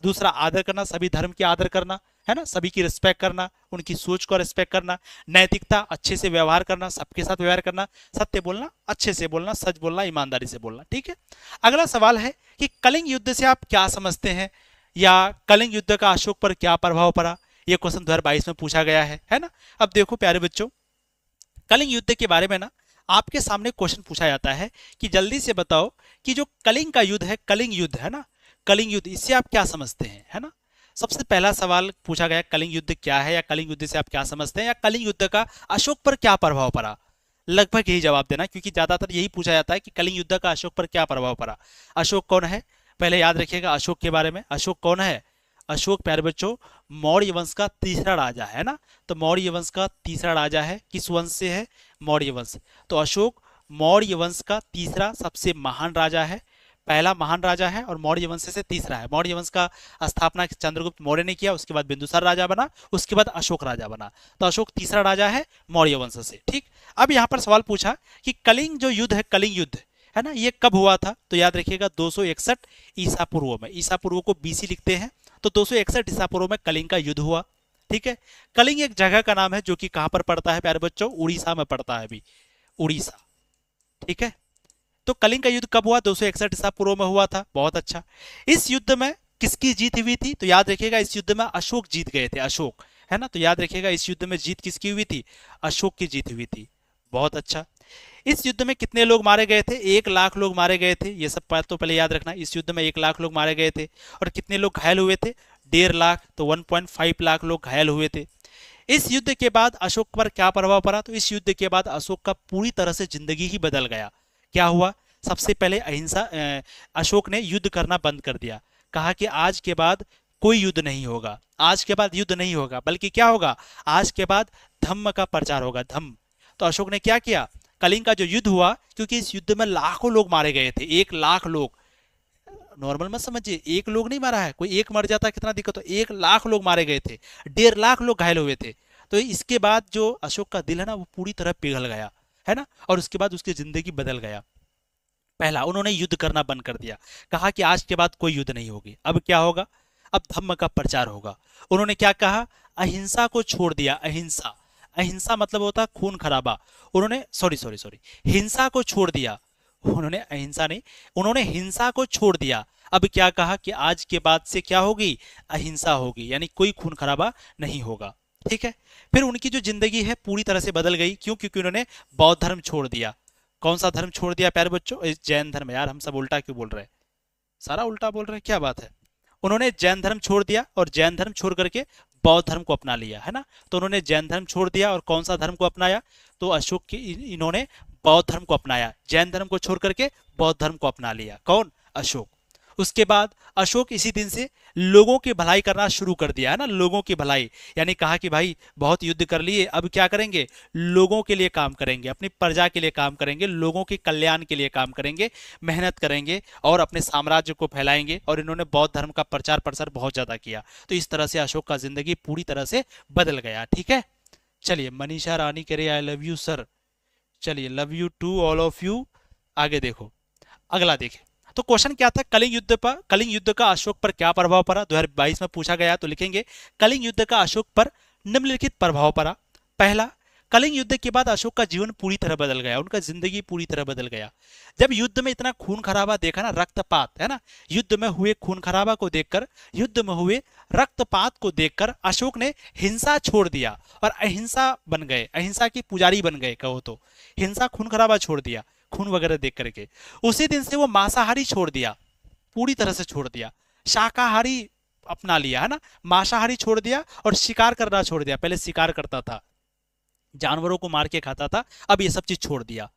Speaker 1: दूसरा आदर करना, सभी धर्म की आदर करना, है ना, सभी की रिस्पेक्ट करना, उनकी सोच को रिस्पेक्ट करना। नैतिकता, अच्छे से व्यवहार करना, सबके साथ व्यवहार करना। सत्य बोलना, अच्छे से बोलना, सच बोलना, ईमानदारी से बोलना। ठीक है, अगला सवाल है कि कलिंग युद्ध से आप क्या समझते हैं, या कलिंग युद्ध का अशोक पर क्या प्रभाव पड़ा। यह क्वेश्चन 2022 में पूछा गया है ना। अब देखो प्यारे बच्चों, कलिंग युद्ध के बारे में ना आपके सामने क्वेश्चन पूछा जाता है कि जल्दी से बताओ कि जो कलिंग का युद्ध है, कलिंग युद्ध है ना, कलिंग युद्ध, इससे आप क्या समझते हैं, है ना। सबसे पहला सवाल पूछा गया कलिंग युद्ध क्या है, या कलिंग युद्ध से आप क्या समझते हैं, या कलिंग युद्ध का अशोक पर क्या प्रभाव पड़ा। लगभग यही जवाब देना, क्योंकि ज्यादातर यही पूछा जाता है कि कलिंग युद्ध का अशोक पर क्या प्रभाव पड़ा। अशोक कौन है, पहले याद रखिएगा अशोक के बारे में। अशोक कौन है, अशोक प्यारे बच्चों मौर्य वंश का तीसरा राजा है ना। तो मौर्य वंश का तीसरा राजा है, किस वंश से है, मौर्य वंश। तो अशोक मौर्य वंश का तीसरा सबसे महान राजा है, पहला महान राजा है, और मौर्य वंश से तीसरा है। मौर्य वंश का स्थापना चंद्रगुप्त मौर्य ने किया, उसके बाद बिंदुसार राजा बना, उसके बाद अशोक राजा बना। तो अशोक तीसरा राजा है मौर्य वंश से। ठीक, अब यहाँ पर सवाल पूछा कि कलिंग जो युद्ध है, कलिंग युद्ध है ना, ये कब हुआ था। तो याद रखिएगा 261 ईसा पूर्व में, ईसा पूर्व को बीसी लिखते हैं, तो 261 ईसा पूर्व में कलिंग का युद्ध हुआ। ठीक है, कलिंग एक जगह का नाम है जो कि कहां पर पड़ता है प्यारे बच्चों, उड़ीसा में पड़ता है, अभी उड़ीसा। ठीक है, तो कलिंग का युद्ध कब हुआ, 261 ईसा पूर्व में हुआ था। बहुत अच्छा। इस युद्ध में किसकी जीत हुई थी, तो याद रखिएगा इस युद्ध में अशोक जीत गए थे, अशोक, है ना। तो याद रखिएगा इस युद्ध में जीत किसकी हुई थी, अशोक की जीत हुई थी। बहुत अच्छा। इस युद्ध में कितने लोग मारे गए थे, 1 लाख लोग मारे गए थे। ये सब बात तो पहले याद रखना, इस युद्ध में 1 लाख लोग मारे गए थे। और कितने लोग घायल हुए थे, 1.5 लाख, तो 1.5 लाख लोग घायल हुए थे। इस युद्ध के बाद अशोक पर क्या प्रभाव पड़ा, तो इस युद्ध के बाद अशोक का पूरी तरह से जिंदगी ही बदल गया। क्या हुआ, सबसे पहले अहिंसा, अशोक ने युद्ध करना बंद कर दिया। कहा कि आज के बाद कोई युद्ध नहीं होगा, आज के बाद युद्ध नहीं होगा, बल्कि क्या होगा, आज के बाद धम्म का प्रचार होगा, धम्म। तो अशोक ने क्या किया, कलिंग का जो युद्ध हुआ, क्योंकि इस युद्ध में लाखों लोग मारे गए थे, 1 लाख लोग, नॉर्मल मत समझिए, एक लोग नहीं मारा है, कोई एक मर जाता कितना दिक्कत हो, 1 लाख लोग मारे गए थे, 1.5 लाख लोग घायल हुए थे। तो इसके बाद जो अशोक का दिल है ना, वो पूरी तरह पिघल गया, है ना। और उसके बाद उसकी जिंदगी बदल गया। पहला, उन्होंने युद्ध करना बंद कर दिया, कहा कि आज के बाद कोई युद्ध नहीं होगी। अब क्या होगा, अब धम्म का प्रचार होगा। उन्होंने क्या कहा, अहिंसा को छोड़ दिया, अहिंसा, अहिंसा मतलब होता है खून खराबा। उन्होंने सॉरी सॉरी सॉरी हिंसा को छोड़ दिया, उन्होंने अहिंसा नहीं, उन्होंने हिंसा को छोड़ दिया। अब क्या कहा कि आज के बाद से क्या होगी, अहिंसा होगी, यानी कोई खून खराबा नहीं होगा। ठीक है, फिर उनकी जो जिंदगी है पूरी तरह से बदल गई। क्यों, क्योंकि उन्होंने बौद्ध धर्म छोड़ दिया। कौन सा धर्म छोड़ दिया प्यारे बच्चों, जैन धर्म। यार हम सब उल्टा क्यों बोल रहे हैं, सारा उल्टा बोल रहे हैं, क्या बात है। उन्होंने जैन धर्म छोड़ दिया, और जैन धर्म छोड़ करके बौद्ध धर्म को अपना लिया, है ना। तो उन्होंने जैन धर्म छोड़ दिया, और कौन सा धर्म को अपनाया, तो अशोक की इन्होंने बौद्ध धर्म को अपनाया। जैन धर्म को छोड़ करके बौद्ध धर्म को अपना लिया, कौन, अशोक। उसके बाद अशोक इसी दिन से लोगों की भलाई करना शुरू कर दिया, है ना, लोगों की भलाई। यानी कहा कि भाई बहुत युद्ध कर लिए, अब क्या करेंगे, लोगों के लिए काम करेंगे, अपनी प्रजा के लिए काम करेंगे, लोगों के कल्याण के लिए काम करेंगे, मेहनत करेंगे और अपने साम्राज्य को फैलाएंगे। और इन्होंने बौद्ध धर्म का प्रचार प्रसार बहुत ज्यादा किया। तो इस तरह से अशोक का जिंदगी पूरी तरह से बदल गया। ठीक है, चलिए मनीषा रानी कह रही आई लव यू सर, चलिए love you too all of you. आगे देखो, अगला देखें। तो क्वेश्चन क्या था, कलिंग युद्ध पर, कलिंग युद्ध का अशोक पर क्या प्रभाव पड़ा, 2022 में पूछा गया। तो लिखेंगे कलिंग युद्ध का अशोक पर निम्नलिखित प्रभाव पड़ा। पहला, कलिंग युद्ध के बाद अशोक का जीवन पूरी तरह बदल गया, उनका जिंदगी पूरी तरह बदल गया। जब युद्ध में इतना खून खराबा देखा ना, रक्तपात, है ना, युद्ध में हुए खून खराबा को देखकर, युद्ध में हुए रक्तपात को देखकर अशोक ने हिंसा छोड़ दिया और अहिंसा बन गए, अहिंसा की पुजारी बन गए कहो तो। हिंसा खून खराबा छोड़ दिया, खून वगैरह देख करके। उसी दिन से वो मांसाहारी छोड़ दिया, पूरी तरह से छोड़ दिया, शाकाहारी अपना लिया, है ना, मांसाहारी छोड़ दिया और शिकार करना छोड़ दिया। पहले शिकार करता था, जानवरों को मार के खाता था, अब ये सब चीज छोड़ दिया।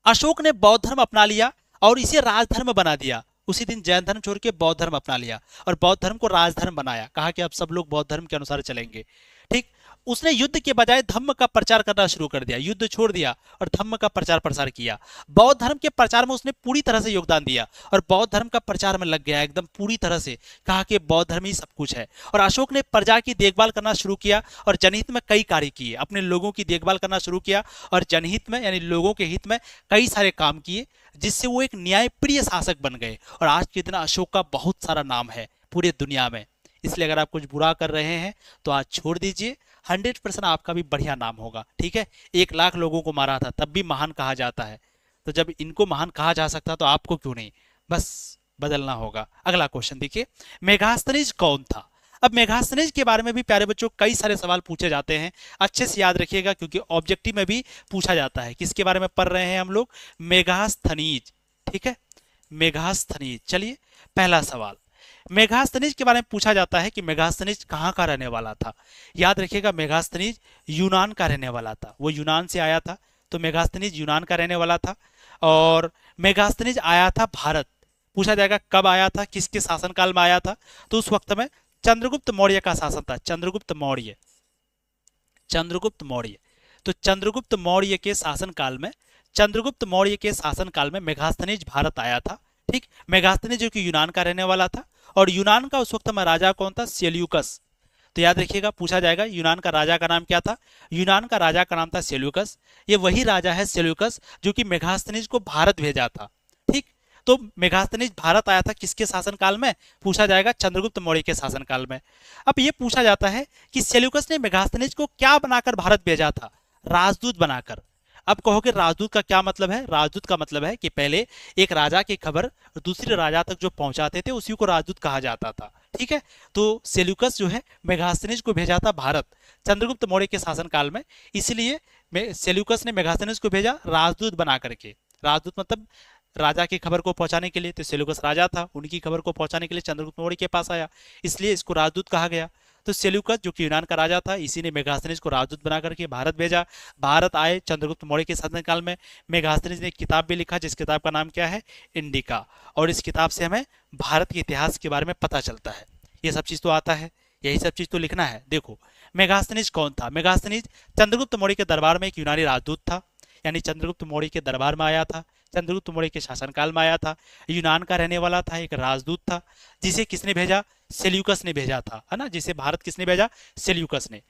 Speaker 1: अशोक ने बौद्ध धर्म अपना लिया और इसे राजधर्म बना दिया। उसी दिन जैन धर्म छोड़ के बौद्ध धर्म अपना लिया और बौद्ध धर्म को राजधर्म बनाया। कहा कि अब सब लोग बौद्ध धर्म के अनुसार चलेंगे। ठीक, उसने युद्ध के बजाय धम्म का प्रचार करना शुरू कर दिया, युद्ध छोड़ दिया और धम्म का प्रचार प्रसार किया। बौद्ध धर्म के प्रचार में उसने पूरी तरह से योगदान दिया और बौद्ध धर्म का प्रचार में लग गया एकदम पूरी तरह से, कहा कि बौद्ध धर्म ही सब कुछ है। और अशोक ने प्रजा की देखभाल करना शुरू किया और जनहित में कई कार्य किए, अपने लोगों की देखभाल करना शुरू किया और जनहित में यानी लोगों के हित में कई सारे काम किए, जिससे वो एक न्यायप्रिय शासक बन गए। और आज के दिन अशोक का बहुत सारा नाम है पूरे दुनिया में, इसलिए अगर आप कुछ बुरा कर रहे हैं तो आज छोड़ दीजिए, 100% आपका भी बढ़िया नाम होगा। ठीक है, 1 लाख लोगों को मारा था तब भी महान कहा जाता है, तो जब इनको महान कहा जा सकता तो आपको क्यों नहीं, बस बदलना होगा। अगला क्वेश्चन देखिए, मेगास्थनीज कौन था। अब मेगास्थनीज के बारे में भी प्यारे बच्चों कई सारे सवाल पूछे जाते हैं, अच्छे से याद रखिएगा क्योंकि ऑब्जेक्टिव में भी पूछा जाता है। किसके बारे में पढ़ रहे हैं हम लोग, मेगास्थनीज। ठीक है, मेगास्थनीज। चलिए पहला सवाल, मेगास्थनीज के बारे में पूछा जाता है कि मेगास्थनीज कहाँ का रहने वाला था। याद रखिएगा मेगास्थनीज यूनान का रहने वाला था, वो यूनान से आया था, तो मेगास्थनीज यूनान का रहने वाला था। और मेगास्थनीज आया था भारत, पूछा जाएगा कब आया था, किसके शासनकाल में आया था, तो उस वक्त में चंद्रगुप्त मौर्य का शासन था, चंद्रगुप्त मौर्य, चंद्रगुप्त मौर्य। तो चंद्रगुप्त मौर्य के शासनकाल में, चंद्रगुप्त मौर्य के शासनकाल में मेगास्थनीज भारत आया था। ठीक, मेगास्थनीज जो कि यूनान का रहने वाला था और यूनान का उस वक्त में राजा कौन था, सेल्यूकस। तो याद रखिएगा पूछा जाएगा यूनान का राजा का नाम क्या था, यूनान का राजा का नाम था सेल्यूकस। ये वही राजा है सेल्यूकस जो कि मेगास्थनीज को भारत भेजा था। ठीक, तो मेगास्थनीज भारत आया था किसके शासनकाल में, पूछा जाएगा चंद्रगुप्त मौर्य के शासनकाल में। अब ये पूछा जाता है कि सेल्यूकस ने मेगास्थनीज को क्या बनाकर भारत भेजा था, राजदूत बनाकर। अब कहोगे राजदूत का क्या मतलब है, राजदूत का मतलब है कि पहले एक राजा की खबर दूसरे राजा तक जो पहुंचाते थे उसी को राजदूत कहा जाता था। ठीक है, तो सेल्यूकस जो है मेगास्थनीज को भेजा था भारत चंद्रगुप्त मौर्य के शासनकाल में, इसलिए सेल्यूकस ने मेगास्थनीज को भेजा राजदूत बना करके। राजदूत मतलब राजा की खबर को पहुंचाने के लिए, तो सेल्यूकस राजा था, उनकी खबर को पहुंचाने के लिए चंद्रगुप्त मौर्य के पास आया, इसलिए इसको राजदूत कहा गया। तो सेल्यूकस जो कि यूनान का राजा था, इसी ने मेगास्थनीज को राजदूत बना करके भारत भेजा। भारत आए चंद्रगुप्त मौर्य के शासनकाल में, मेगास्थनीज ने एक किताब भी लिखा जिस किताब का नाम क्या है, इंडिका। और इस किताब से हमें भारत के इतिहास के बारे में पता चलता है। ये सब चीज़ तो आता है, यही सब चीज़ तो लिखना है। देखो मेगास्थनीज कौन था, मेगास्थनीज चंद्रगुप्त मौर्य के दरबार में एक यूनानी राजदूत था, यानी चंद्रगुप्त मौर्य के दरबार में आया था, चंद्रगुप्त मौर्य के शासनकाल में आया था, यूनान का रहने वाला था, एक राजदूत था, जिसे किसने भेजा, सेल्यूकस ने भेजा था, है ना, जिसे भारत किसने भेजा, सेल्यूकस ने।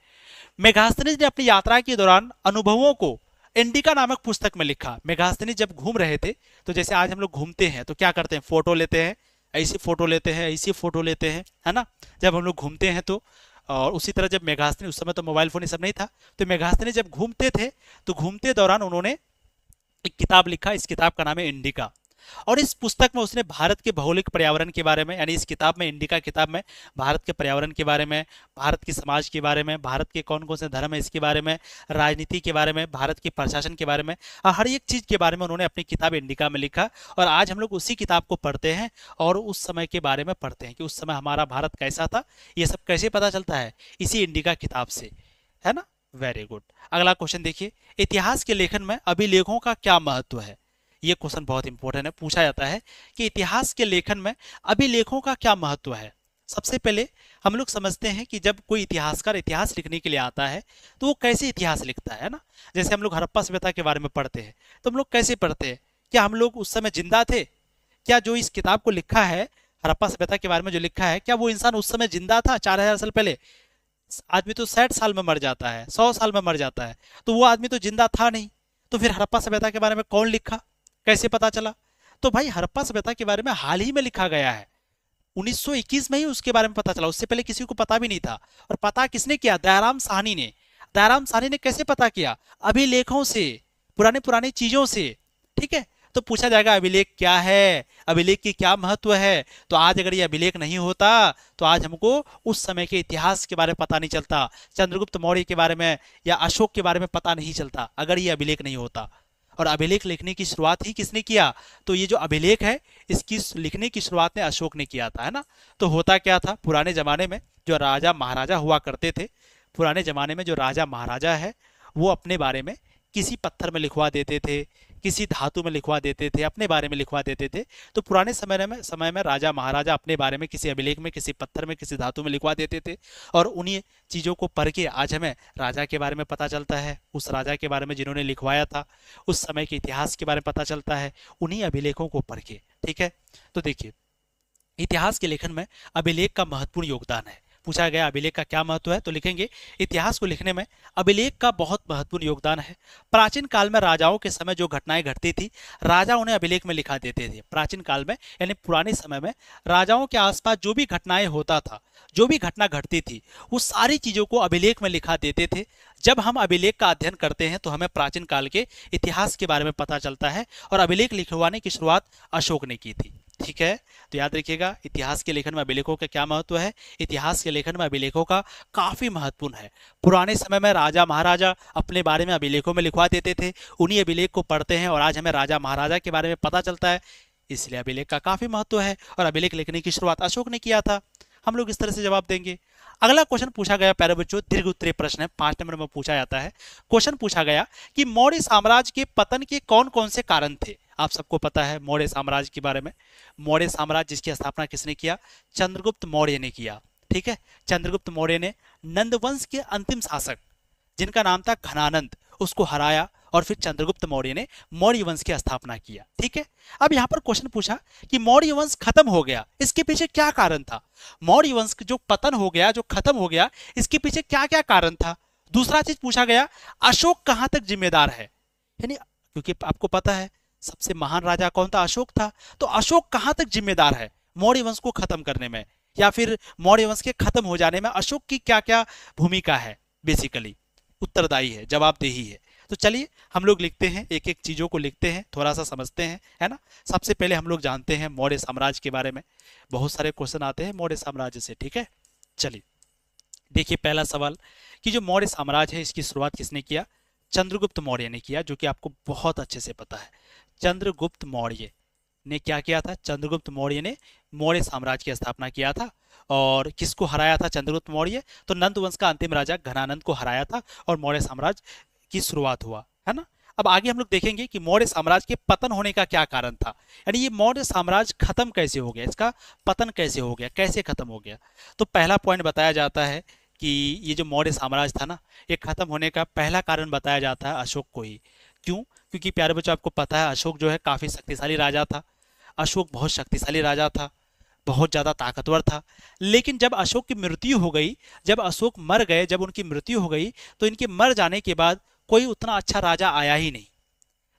Speaker 1: मेगास्थनीज ने अपनी यात्रा के दौरान अनुभवों को इंडिका नामक पुस्तक में लिखा। मेगास्थनीज जब घूम रहे थे, तो जैसे आज हम लोग घूमते हैं तो क्या करते हैं, फोटो लेते हैं, ऐसी फोटो लेते हैं, ऐसी फोटो लेते हैं, है ना, जब हम लोग घूमते हैं तो। और उसी तरह जब मेगास्थनीज, उस समय तो मोबाइल फोन ये सब नहीं था, तो मेगास्थनीज जब घूमते थे तो घूमते दौरान उन्होंने एक किताब लिखा, इस किताब का नाम है इंडिका। और इस पुस्तक में उसने भारत के भौगोलिक पर्यावरण के बारे में, यानी इस किताब में, इंडिका किताब में, भारत के पर्यावरण के बारे में, भारत के समाज के बारे में, भारत के कौन कौन से धर्म है इसके बारे में, राजनीति के बारे में, भारत के प्रशासन के बारे में, हर एक चीज़ के बारे में उन्होंने अपनी किताब इंडिका में लिखा। और आज हम लोग उसी किताब को पढ़ते हैं और उस समय के बारे में पढ़ते हैं कि उस समय हमारा भारत कैसा था, ये सब कैसे पता चलता है, इसी इंडिका किताब से, है ना। Very good. अगला क्वेश्चन देखिए, इतिहास के लेखन में अभिलेखों का क्या महत्व है। ये क्वेश्चन बहुत इंपॉर्टेंट है, पूछा जाता है कि इतिहास के लेखन में अभिलेखों का क्या महत्व है। सबसे पहले हम लोग समझते हैं कि जब कोई इतिहासकार इतिहास लिखने के लिए आता है तो वो कैसे इतिहास लिखता है ना। जैसे हम लोग हड़प्पा सभ्यता के बारे में पढ़ते हैं तो हम लोग कैसे पढ़ते हैं, क्या हम लोग उस समय जिंदा थे, क्या जो इस किताब को लिखा है, हड़प्पा सभ्यता के बारे में जो लिखा है, क्या वो इंसान उस समय जिंदा था 4000 साल पहले। आदमी तो 60 साल में मर जाता है, 100 साल में मर जाता है, तो वो आदमी तो जिंदा था नहीं, तो फिर हड़प्पा सभ्यता के बारे में कौन लिखा, कैसे पता चला। तो भाई हड़प्पा सभ्यता के बारे में हाल ही में लिखा गया है, 1921 में ही उसके बारे में पता चला, उससे पहले किसी को पता भी नहीं था। और पता किसने किया, दयाराम साहनी ने। दयाराम साहनी ने कैसे पता किया, अभिलेखों से, पुराने पुरानी चीजों से। ठीक है, तो पूछा जाएगा अभिलेख क्या है, अभिलेख की क्या महत्व है। तो आज अगर ये अभिलेख नहीं होता तो आज हमको उस समय के इतिहास के बारे में पता नहीं चलता, चंद्रगुप्त मौर्य के बारे में या अशोक के बारे में पता नहीं चलता अगर ये अभिलेख नहीं होता। और अभिलेख लिखने की शुरुआत ही किसने किया, तो ये जो अभिलेख है इसकी लिखने की शुरुआत ने अशोक ने किया था, है ना। तो होता क्या था, पुराने जमाने में जो राजा महाराजा हुआ करते थे, पुराने जमाने में जो राजा महाराजा है वो अपने बारे में किसी पत्थर में लिखवा देते थे, किसी धातु में लिखवा देते थे, अपने बारे में लिखवा देते थे। तो पुराने समय में राजा महाराजा अपने बारे में किसी अभिलेख में, किसी पत्थर में, किसी धातु में लिखवा देते थे, और उन्हीं चीज़ों को पढ़ के आज हमें राजा के बारे में पता चलता है, उस राजा के बारे में जिन्होंने लिखवाया था, उस समय के इतिहास के बारे में पता चलता है उन्हीं अभिलेखों को पढ़ के। ठीक है, तो देखिए इतिहास के लेखन में अभिलेख का महत्वपूर्ण योगदान है। पूछा गया अभिलेख का क्या महत्व है, तो लिखेंगे इतिहास को लिखने में अभिलेख का बहुत महत्वपूर्ण योगदान है। प्राचीन काल में राजाओं के समय जो घटनाएं घटती थी, राजा उन्हें अभिलेख में लिखा देते थे। प्राचीन काल में यानी पुराने समय में राजाओं के आसपास जो भी घटनाएं होता था, जो भी घटना घटती थी, वो सारी चीजों को अभिलेख में लिखा देते थे। जब हम अभिलेख का अध्ययन करते हैं तो हमें प्राचीन काल के इतिहास के बारे में पता चलता है, और अभिलेख लिखवाने की शुरुआत अशोक ने की थी। ठीक है, तो याद रखिएगा इतिहास के लेखन में अभिलेखों का क्या महत्व है। इतिहास के लेखन में अभिलेखों का काफी महत्वपूर्ण है। पुराने समय में राजा महाराजा अपने बारे में अभिलेखों में लिखवा देते थे, उन्हीं अभिलेख को पढ़ते हैं और आज हमें राजा महाराजा के बारे में पता चलता है, इसलिए अभिलेख का काफी महत्व है। और अभिलेख लिखने की शुरुआत अशोक ने किया था। हम लोग इस तरह से जवाब देंगे। अगला क्वेश्चन पूछा गया प्यारे बच्चों, दीर्घ उत्तरीय प्रश्न है, 5 नंबर में पूछा जाता है। क्वेश्चन पूछा गया कि मौर्य साम्राज्य के पतन के कौन कौन से कारण थे। आप सबको पता है मौर्य साम्राज्य के बारे में। मौर्य साम्राज्य जिसकी स्थापना किसने किया, चंद्रगुप्त मौर्य ने किया। ठीक है, चंद्रगुप्त मौर्य ने नंदवंश के अंतिम शासक जिनका नाम था घनानंद, उसको हराया और फिर चंद्रगुप्त मौर्य ने मौर्य वंश की स्थापना किया। ठीक है, अब यहां पर क्वेश्चन पूछा कि मौर्य वंश खत्म हो गया, इसके पीछे क्या कारण था। मौर्य वंश जो पतन हो गया, जो खत्म हो गया, इसके पीछे क्या क्या कारण था। दूसरा चीज पूछा गया अशोक कहां तक जिम्मेदार है, यानी क्योंकि आपको पता है सबसे महान राजा कौन था, अशोक था। तो अशोक कहां तक जिम्मेदार है मौर्य वंश को खत्म करने में, या फिर मौर्य वंश के खत्म हो जाने में अशोक की क्या क्या भूमिका है, बेसिकली उत्तरदायी है, जवाबदेही है। तो चलिए हम लोग लिखते हैं, एक एक चीजों को लिखते हैं, थोड़ा सा समझते हैं, है ना। सबसे पहले हम लोग जानते हैं मौर्य साम्राज्य के बारे में। बहुत सारे क्वेश्चन आते हैं मौर्य साम्राज्य से। ठीक है, चलिए देखिए पहला सवाल कि जो मौर्य साम्राज्य है इसकी शुरुआत किसने किया, चंद्रगुप्त मौर्य ने किया, जो कि आपको बहुत अच्छे से पता है। चंद्रगुप्त मौर्य ने क्या किया था, चंद्रगुप्त मौर्य ने मौर्य साम्राज्य की स्थापना किया था। और किसको हराया था चंद्रगुप्त मौर्य, तो नंदवंश का अंतिम राजा घनानंद को हराया था और मौर्य साम्राज्य की शुरुआत हुआ, है ना। अब आगे हम लोग देखेंगे कि मौर्य साम्राज्य के पतन होने का क्या कारण था, यानी ये मौर्य साम्राज्य खत्म कैसे हो गया, इसका पतन कैसे हो गया, कैसे खत्म हो गया। तो पहला पॉइंट बताया जाता है कि ये जो मौर्य साम्राज्य था ना, ये खत्म होने का पहला कारण बताया जाता है अशोक को ही। क्यों, क्योंकि प्यारे बच्चों आपको पता है अशोक जो है काफी शक्तिशाली राजा था। अशोक बहुत शक्तिशाली राजा था, बहुत ज्यादा ताकतवर था। लेकिन जब अशोक की मृत्यु हो गई, जब अशोक मर गए, जब उनकी मृत्यु हो गई, तो इनके मर जाने के बाद कोई उतना अच्छा राजा आया ही नहीं।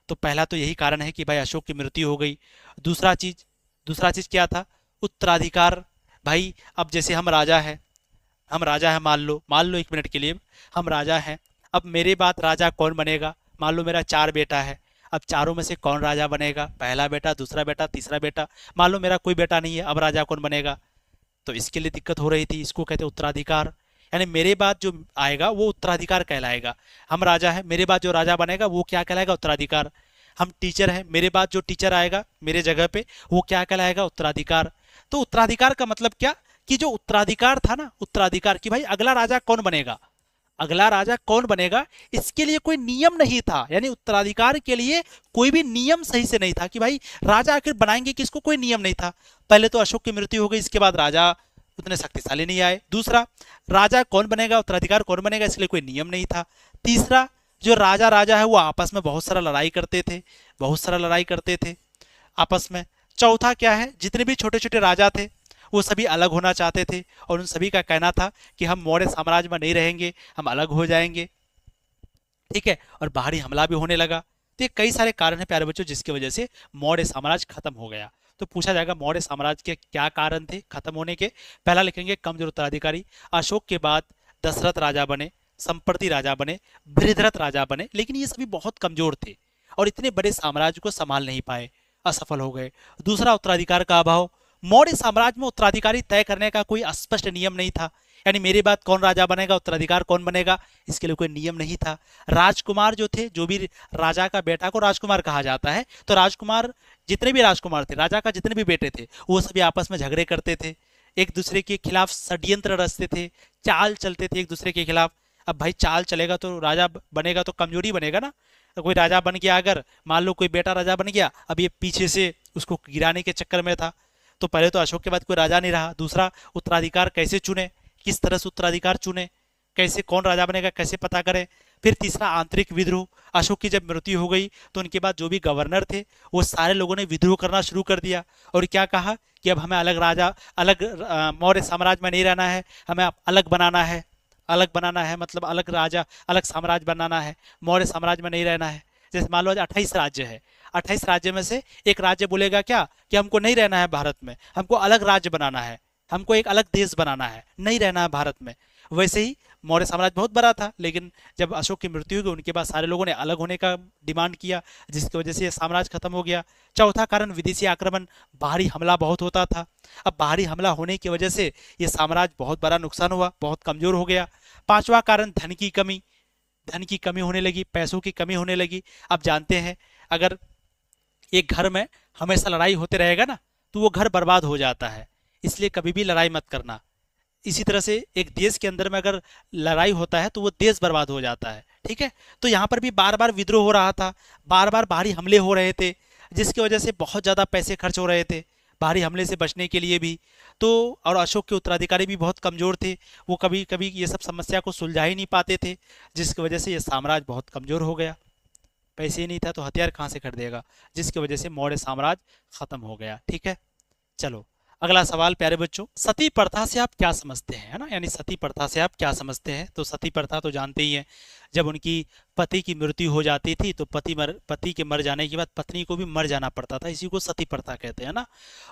Speaker 1: तो पहला तो यही कारण है कि भाई अशोक की मृत्यु हो गई। दूसरा चीज क्या था, उत्तराधिकार। भाई अब जैसे हम राजा हैं, मान लो 1 मिनट के लिए हम राजा हैं। अब मेरे बाद राजा कौन बनेगा, मान लो मेरा 4 बेटा है, अब चारों में से कौन राजा बनेगा, पहला बेटा, दूसरा बेटा, तीसरा बेटा। मान लो मेरा कोई बेटा नहीं है, अब राजा कौन बनेगा, तो इसके लिए दिक्कत हो रही थी। इसको कहते हैं उत्तराधिकार, यानी मेरे बाद जो आएगा वो उत्तराधिकार कहलाएगा। हम राजा है, मेरे बाद जो राजा बनेगा वो क्या कहलाएगा, उत्तराधिकार। हम टीचर हैं, मेरे बाद जो टीचर आएगा मेरे जगह पे वो क्या कहलाएगा, उत्तराधिकार। तो उत्तराधिकार का मतलब क्या कि जो उत्तराधिकार था ना, उत्तराधिकार कि भाई अगला राजा कौन बनेगा, अगला राजा कौन बनेगा, इसके लिए कोई नियम नहीं था। यानी उत्तराधिकार के लिए कोई भी नियम सही से नहीं था कि भाई राजा आखिर बनाएंगे किसको, कोई नियम नहीं था। पहले तो अशोक की मृत्यु हो गई, इसके बाद राजा उतने शक्तिशाली नहीं आए। दूसरा, राजा कौन बनेगा, उत्तराधिकार कौन बनेगा, इसके लिए कोई नियम नहीं था। तीसरा, जो राजा है वो आपस में बहुत सारा लड़ाई करते थे आपस में। चौथा क्या है, जितने भी छोटे छोटे राजा थे वो सभी अलग होना चाहते थे, और उन सभी का कहना था कि हम मौर्य साम्राज्य में नहीं रहेंगे, हम अलग हो जाएंगे। ठीक है, और बाहरी हमला भी होने लगा। तो ये कई सारे कारण हैं प्यारे बच्चों जिसकी वजह से मौर्य साम्राज्य खत्म हो गया। तो पूछा जाएगा मौर्य साम्राज्य के क्या कारण थे खत्म होने के। पहला लिखेंगे कमजोर उत्तराधिकारी। अशोक के बाद दशरथ राजा बने, संप्रति राजा बने, बृहद्रथ राजा बने, लेकिन ये सभी बहुत कमजोर थे और इतने बड़े साम्राज्य को संभाल नहीं पाए, असफल हो गए। दूसरा, उत्तराधिकार का अभाव। मौर्य साम्राज्य में उत्तराधिकारी तय करने का कोई स्पष्ट नियम नहीं था, यानी मेरे बाद कौन राजा बनेगा, उत्तराधिकार कौन बनेगा, इसके लिए कोई नियम नहीं था। राजकुमार जो थे, जो भी राजा का बेटा को राजकुमार कहा जाता है, तो राजकुमार जितने भी राजकुमार थे, राजा का जितने भी बेटे थे, वो सभी आपस में झगड़े करते थे, एक दूसरे के खिलाफ षड्यंत्र रचते थे, चाल चलते थे एक दूसरे के खिलाफ। अब भाई चाल चलेगा तो राजा बनेगा तो कमजोरी बनेगा ना। तो कोई राजा बन गया, अगर मान लो कोई बेटा राजा बन गया, अब ये पीछे से उसको गिराने के चक्कर में था। तो पहले तो अशोक के बाद कोई राजा नहीं रहा। दूसरा, उत्तराधिकार कैसे चुने, किस तरह से उत्तराधिकार चुने, कैसे कौन राजा बनेगा कैसे पता करें। फिर तीसरा, आंतरिक विद्रोह। अशोक की जब मृत्यु हो गई तो उनके बाद जो भी गवर्नर थे वो सारे लोगों ने विद्रोह करना शुरू कर दिया और क्या कहा कि अब हमें अलग राजा, अलग मौर्य साम्राज्य में नहीं रहना है, हमें अब अलग बनाना है। अलग बनाना है मतलब अलग राजा, अलग साम्राज्य बनाना है, मौर्य साम्राज्य में नहीं रहना है। जैसे मान लो आज 28 राज्य है, 28 राज्य में से एक राज्य बोलेगा क्या कि हमको नहीं रहना है भारत में, हमको अलग राज्य बनाना है, हमको एक अलग देश बनाना है, नहीं रहना है भारत में। वैसे ही मौर्य साम्राज्य बहुत बड़ा था, लेकिन जब अशोक की मृत्यु हो गई उनके बाद सारे लोगों ने अलग होने का डिमांड किया, जिसकी वजह से ये साम्राज्य खत्म हो गया। चौथा कारण, विदेशी आक्रमण, बाहरी हमला बहुत होता था। अब बाहरी हमला होने की वजह से ये साम्राज्य बहुत बड़ा नुकसान हुआ, बहुत कमजोर हो गया। पांचवा कारण, धन की कमी, धन की कमी होने लगी, पैसों की कमी होने लगी। अब जानते हैं अगर एक घर में हमेशा लड़ाई होते रहेगा ना तो वो घर बर्बाद हो जाता है, इसलिए कभी भी लड़ाई मत करना। इसी तरह से एक देश के अंदर में अगर लड़ाई होता है तो वो देश बर्बाद हो जाता है, ठीक है। तो यहाँ पर भी बार बार विद्रोह हो रहा था, बार बार बाहरी हमले हो रहे थे, जिसकी वजह से बहुत ज़्यादा पैसे खर्च हो रहे थे बाहरी हमले से बचने के लिए भी। तो और अशोक के उत्तराधिकारी भी बहुत कमज़ोर थे, वो कभी कभी ये सब समस्या को सुलझा ही नहीं पाते थे, जिसकी वजह से ये साम्राज्य बहुत कमज़ोर हो गया। पैसे ही नहीं था तो हथियार कहाँ से खरीदेगा, जिसकी वजह से मौर्य साम्राज्य खत्म हो गया, ठीक है। चलो अगला सवाल प्यारे बच्चों, सती प्रथा से आप क्या समझते हैं, है ना, यानी सती प्रथा से आप क्या समझते हैं। तो सती प्रथा तो जानते ही हैं, जब उनकी पति की मृत्यु हो जाती थी तो पति के मर जाने के बाद पत्नी को भी मर जाना पड़ता था, इसी को सती प्रथा कहते हैं ना।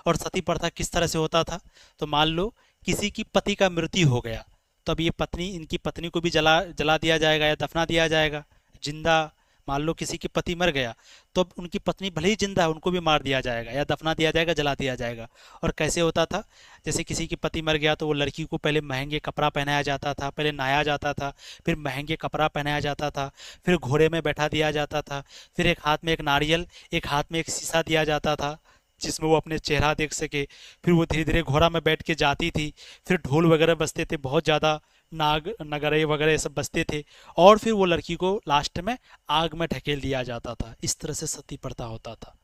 Speaker 1: और सती प्रथा किस तरह से होता था, तो मान लो किसी की पति का मृत्यु हो गया तो अब ये पत्नी, इनकी पत्नी को भी जला जला दिया जाएगा या दफना दिया जाएगा जिंदा। मान लो किसी की पति मर गया तो अब उनकी पत्नी भले ही जिंदा है उनको भी मार दिया जाएगा या दफना दिया जाएगा, जला दिया जाएगा। और कैसे होता था, जैसे किसी की पति मर गया तो वो लड़की को पहले महंगे कपड़ा पहनाया जाता था, पहले नहाया जाता था, फिर महंगे कपड़ा पहनाया जाता था, फिर घोड़े में बैठा दिया जाता था, फिर एक हाथ में एक नारियल, एक हाथ में एक शीशा दिया जाता था जिसमें वो अपने चेहरा देख सके। फिर वो धीरे धीरे घोड़ा में बैठ के जाती थी, फिर ढोल वगैरह बजते थे, बहुत ज़्यादा नाग नगरे वगैरह ये सब बजते थे, और फिर वो लड़की को लास्ट में आग में ढकेल दिया जाता था। इस तरह से सती प्रथा होता था,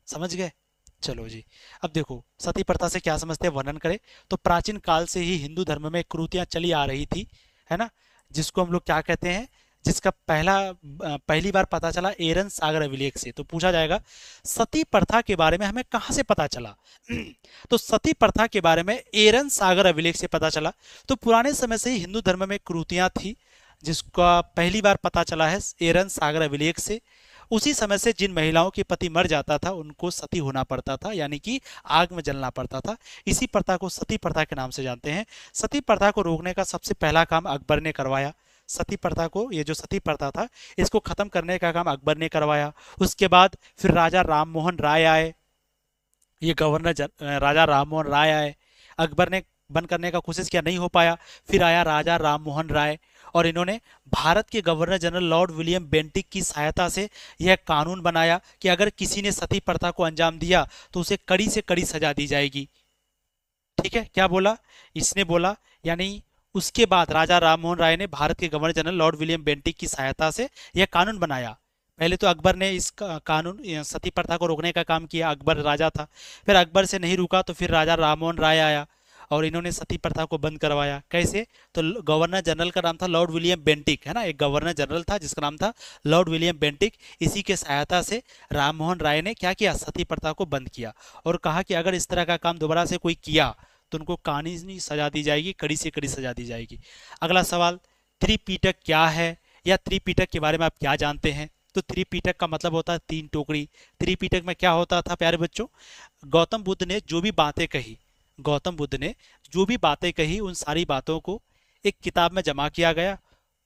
Speaker 1: समझ गए। चलो जी, अब देखो सती प्रथा से क्या समझते हैं, वर्णन करें तो प्राचीन काल से ही हिंदू धर्म में कुरीतियां चली आ रही थी, है ना, जिसको हम लोग क्या कहते हैं, जिसका पहली बार पता चला एरन सागर अभिलेख से। तो पूछा जाएगा सती प्रथा के बारे में हमें कहाँ से पता चला तो सती प्रथा के बारे में एरन सागर अभिलेख से पता चला। तो पुराने समय से ही हिंदू धर्म में कुरीतियां थी, जिसका पहली बार पता चला है एरन सागर अभिलेख से। उसी समय से जिन महिलाओं के पति मर जाता था उनको सती होना पड़ता था, यानी कि आग में जलना पड़ता था। इसी प्रथा को सती प्रथा के नाम से जानते हैं। सती प्रथा को रोकने का सबसे पहला काम अकबर ने करवाया। सती प्रथा को, ये जो सती प्रथा था इसको खत्म करने का काम अकबर ने करवाया। उसके बाद फिर राजा राम मोहन राय आए, ये राजा राम मोहन राय आए। अकबर ने बंद करने का कोशिश किया, नहीं हो पाया। फिर आया राजा राम मोहन राय और इन्होंने भारत के governor general Lord William Bentinck की सहायता से यह कानून बनाया कि अगर किसी ने सती प्रथा को अंजाम दिया तो उसे कड़ी से कड़ी सजा दी जाएगी। ठीक है, क्या बोला इसने, बोला यानी उसके बाद राजा राममोहन राय ने भारत के governor general Lord William Bentinck की सहायता से यह कानून बनाया। पहले तो अकबर ने इस कानून सती प्रथा को रोकने का काम किया, अकबर राजा था। फिर अकबर से नहीं रुका तो फिर राजा राममोहन राय आया और इन्होंने सती प्रथा को बंद करवाया। कैसे, तो गवर्नर जनरल का नाम था लॉर्ड विलियम बेंटिक, है ना, एक गवर्नर जनरल था जिसका नाम था लॉर्ड विलियम बेंटिक। इसी के सहायता से राममोहन राय ने क्या किया, सती प्रथा को बंद किया और कहा कि अगर इस तरह का काम दोबारा से कोई किया तो उनको कानूनी सजा दी जाएगी, कड़ी से कड़ी सजा दी जाएगी। अगला सवाल, त्रिपिटक क्या है या त्रिपिटक के बारे में आप क्या जानते हैं। तो त्रिपिटक का मतलब होता है तीन टोकरी। त्रिपिटक में क्या होता था प्यारे बच्चों, गौतम बुद्ध ने जो भी बातें कही, गौतम बुद्ध ने जो भी बातें कही उन सारी बातों को एक किताब में जमा किया गया।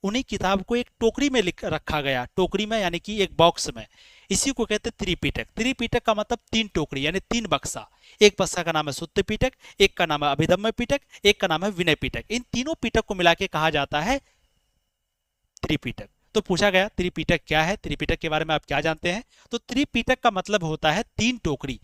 Speaker 1: उन्हीं किताब को एक टोकरी में लिख रखा गया, टोकरी में यानी कि एक बॉक्स में। इसी को कहते हैं त्रिपिटक। त्रिपिटक का मतलब तीन टोकरी यानी तीन बक्सा। एक बक्सा का नाम है सुत्त पिटक, एक का नाम है अभिधम्म पिटक, एक का नाम है विनय पिटक। इन तीनों पिटक को मिला के कहा जाता है त्रिपिटक। तो पूछा गया त्रिपिटक क्या है, त्रिपिटक के बारे में आप क्या जानते हैं। तो त्रिपिटक का मतलब होता है तीन टोकरी,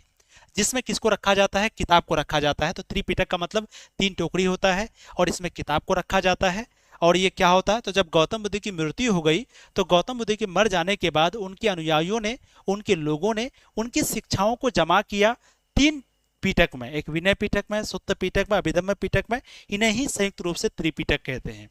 Speaker 1: जिसमें किसको रखा जाता है, किताब को रखा जाता है। तो त्रिपिटक का मतलब तीन टोकरी होता है और इसमें किताब को रखा जाता है और ये क्या होता है, तो जब गौतम बुद्ध की मृत्यु हो गई तो गौतम बुद्ध के मर जाने के बाद उनके अनुयायियों ने, उनके लोगों ने उनकी शिक्षाओं को जमा किया 3 पीटक में, एक विनय पीटक में, सुत्त पीटक में, अभिधम्म पीटक में। इन्हें ही संयुक्त रूप से त्रिपीटक कहते हैं।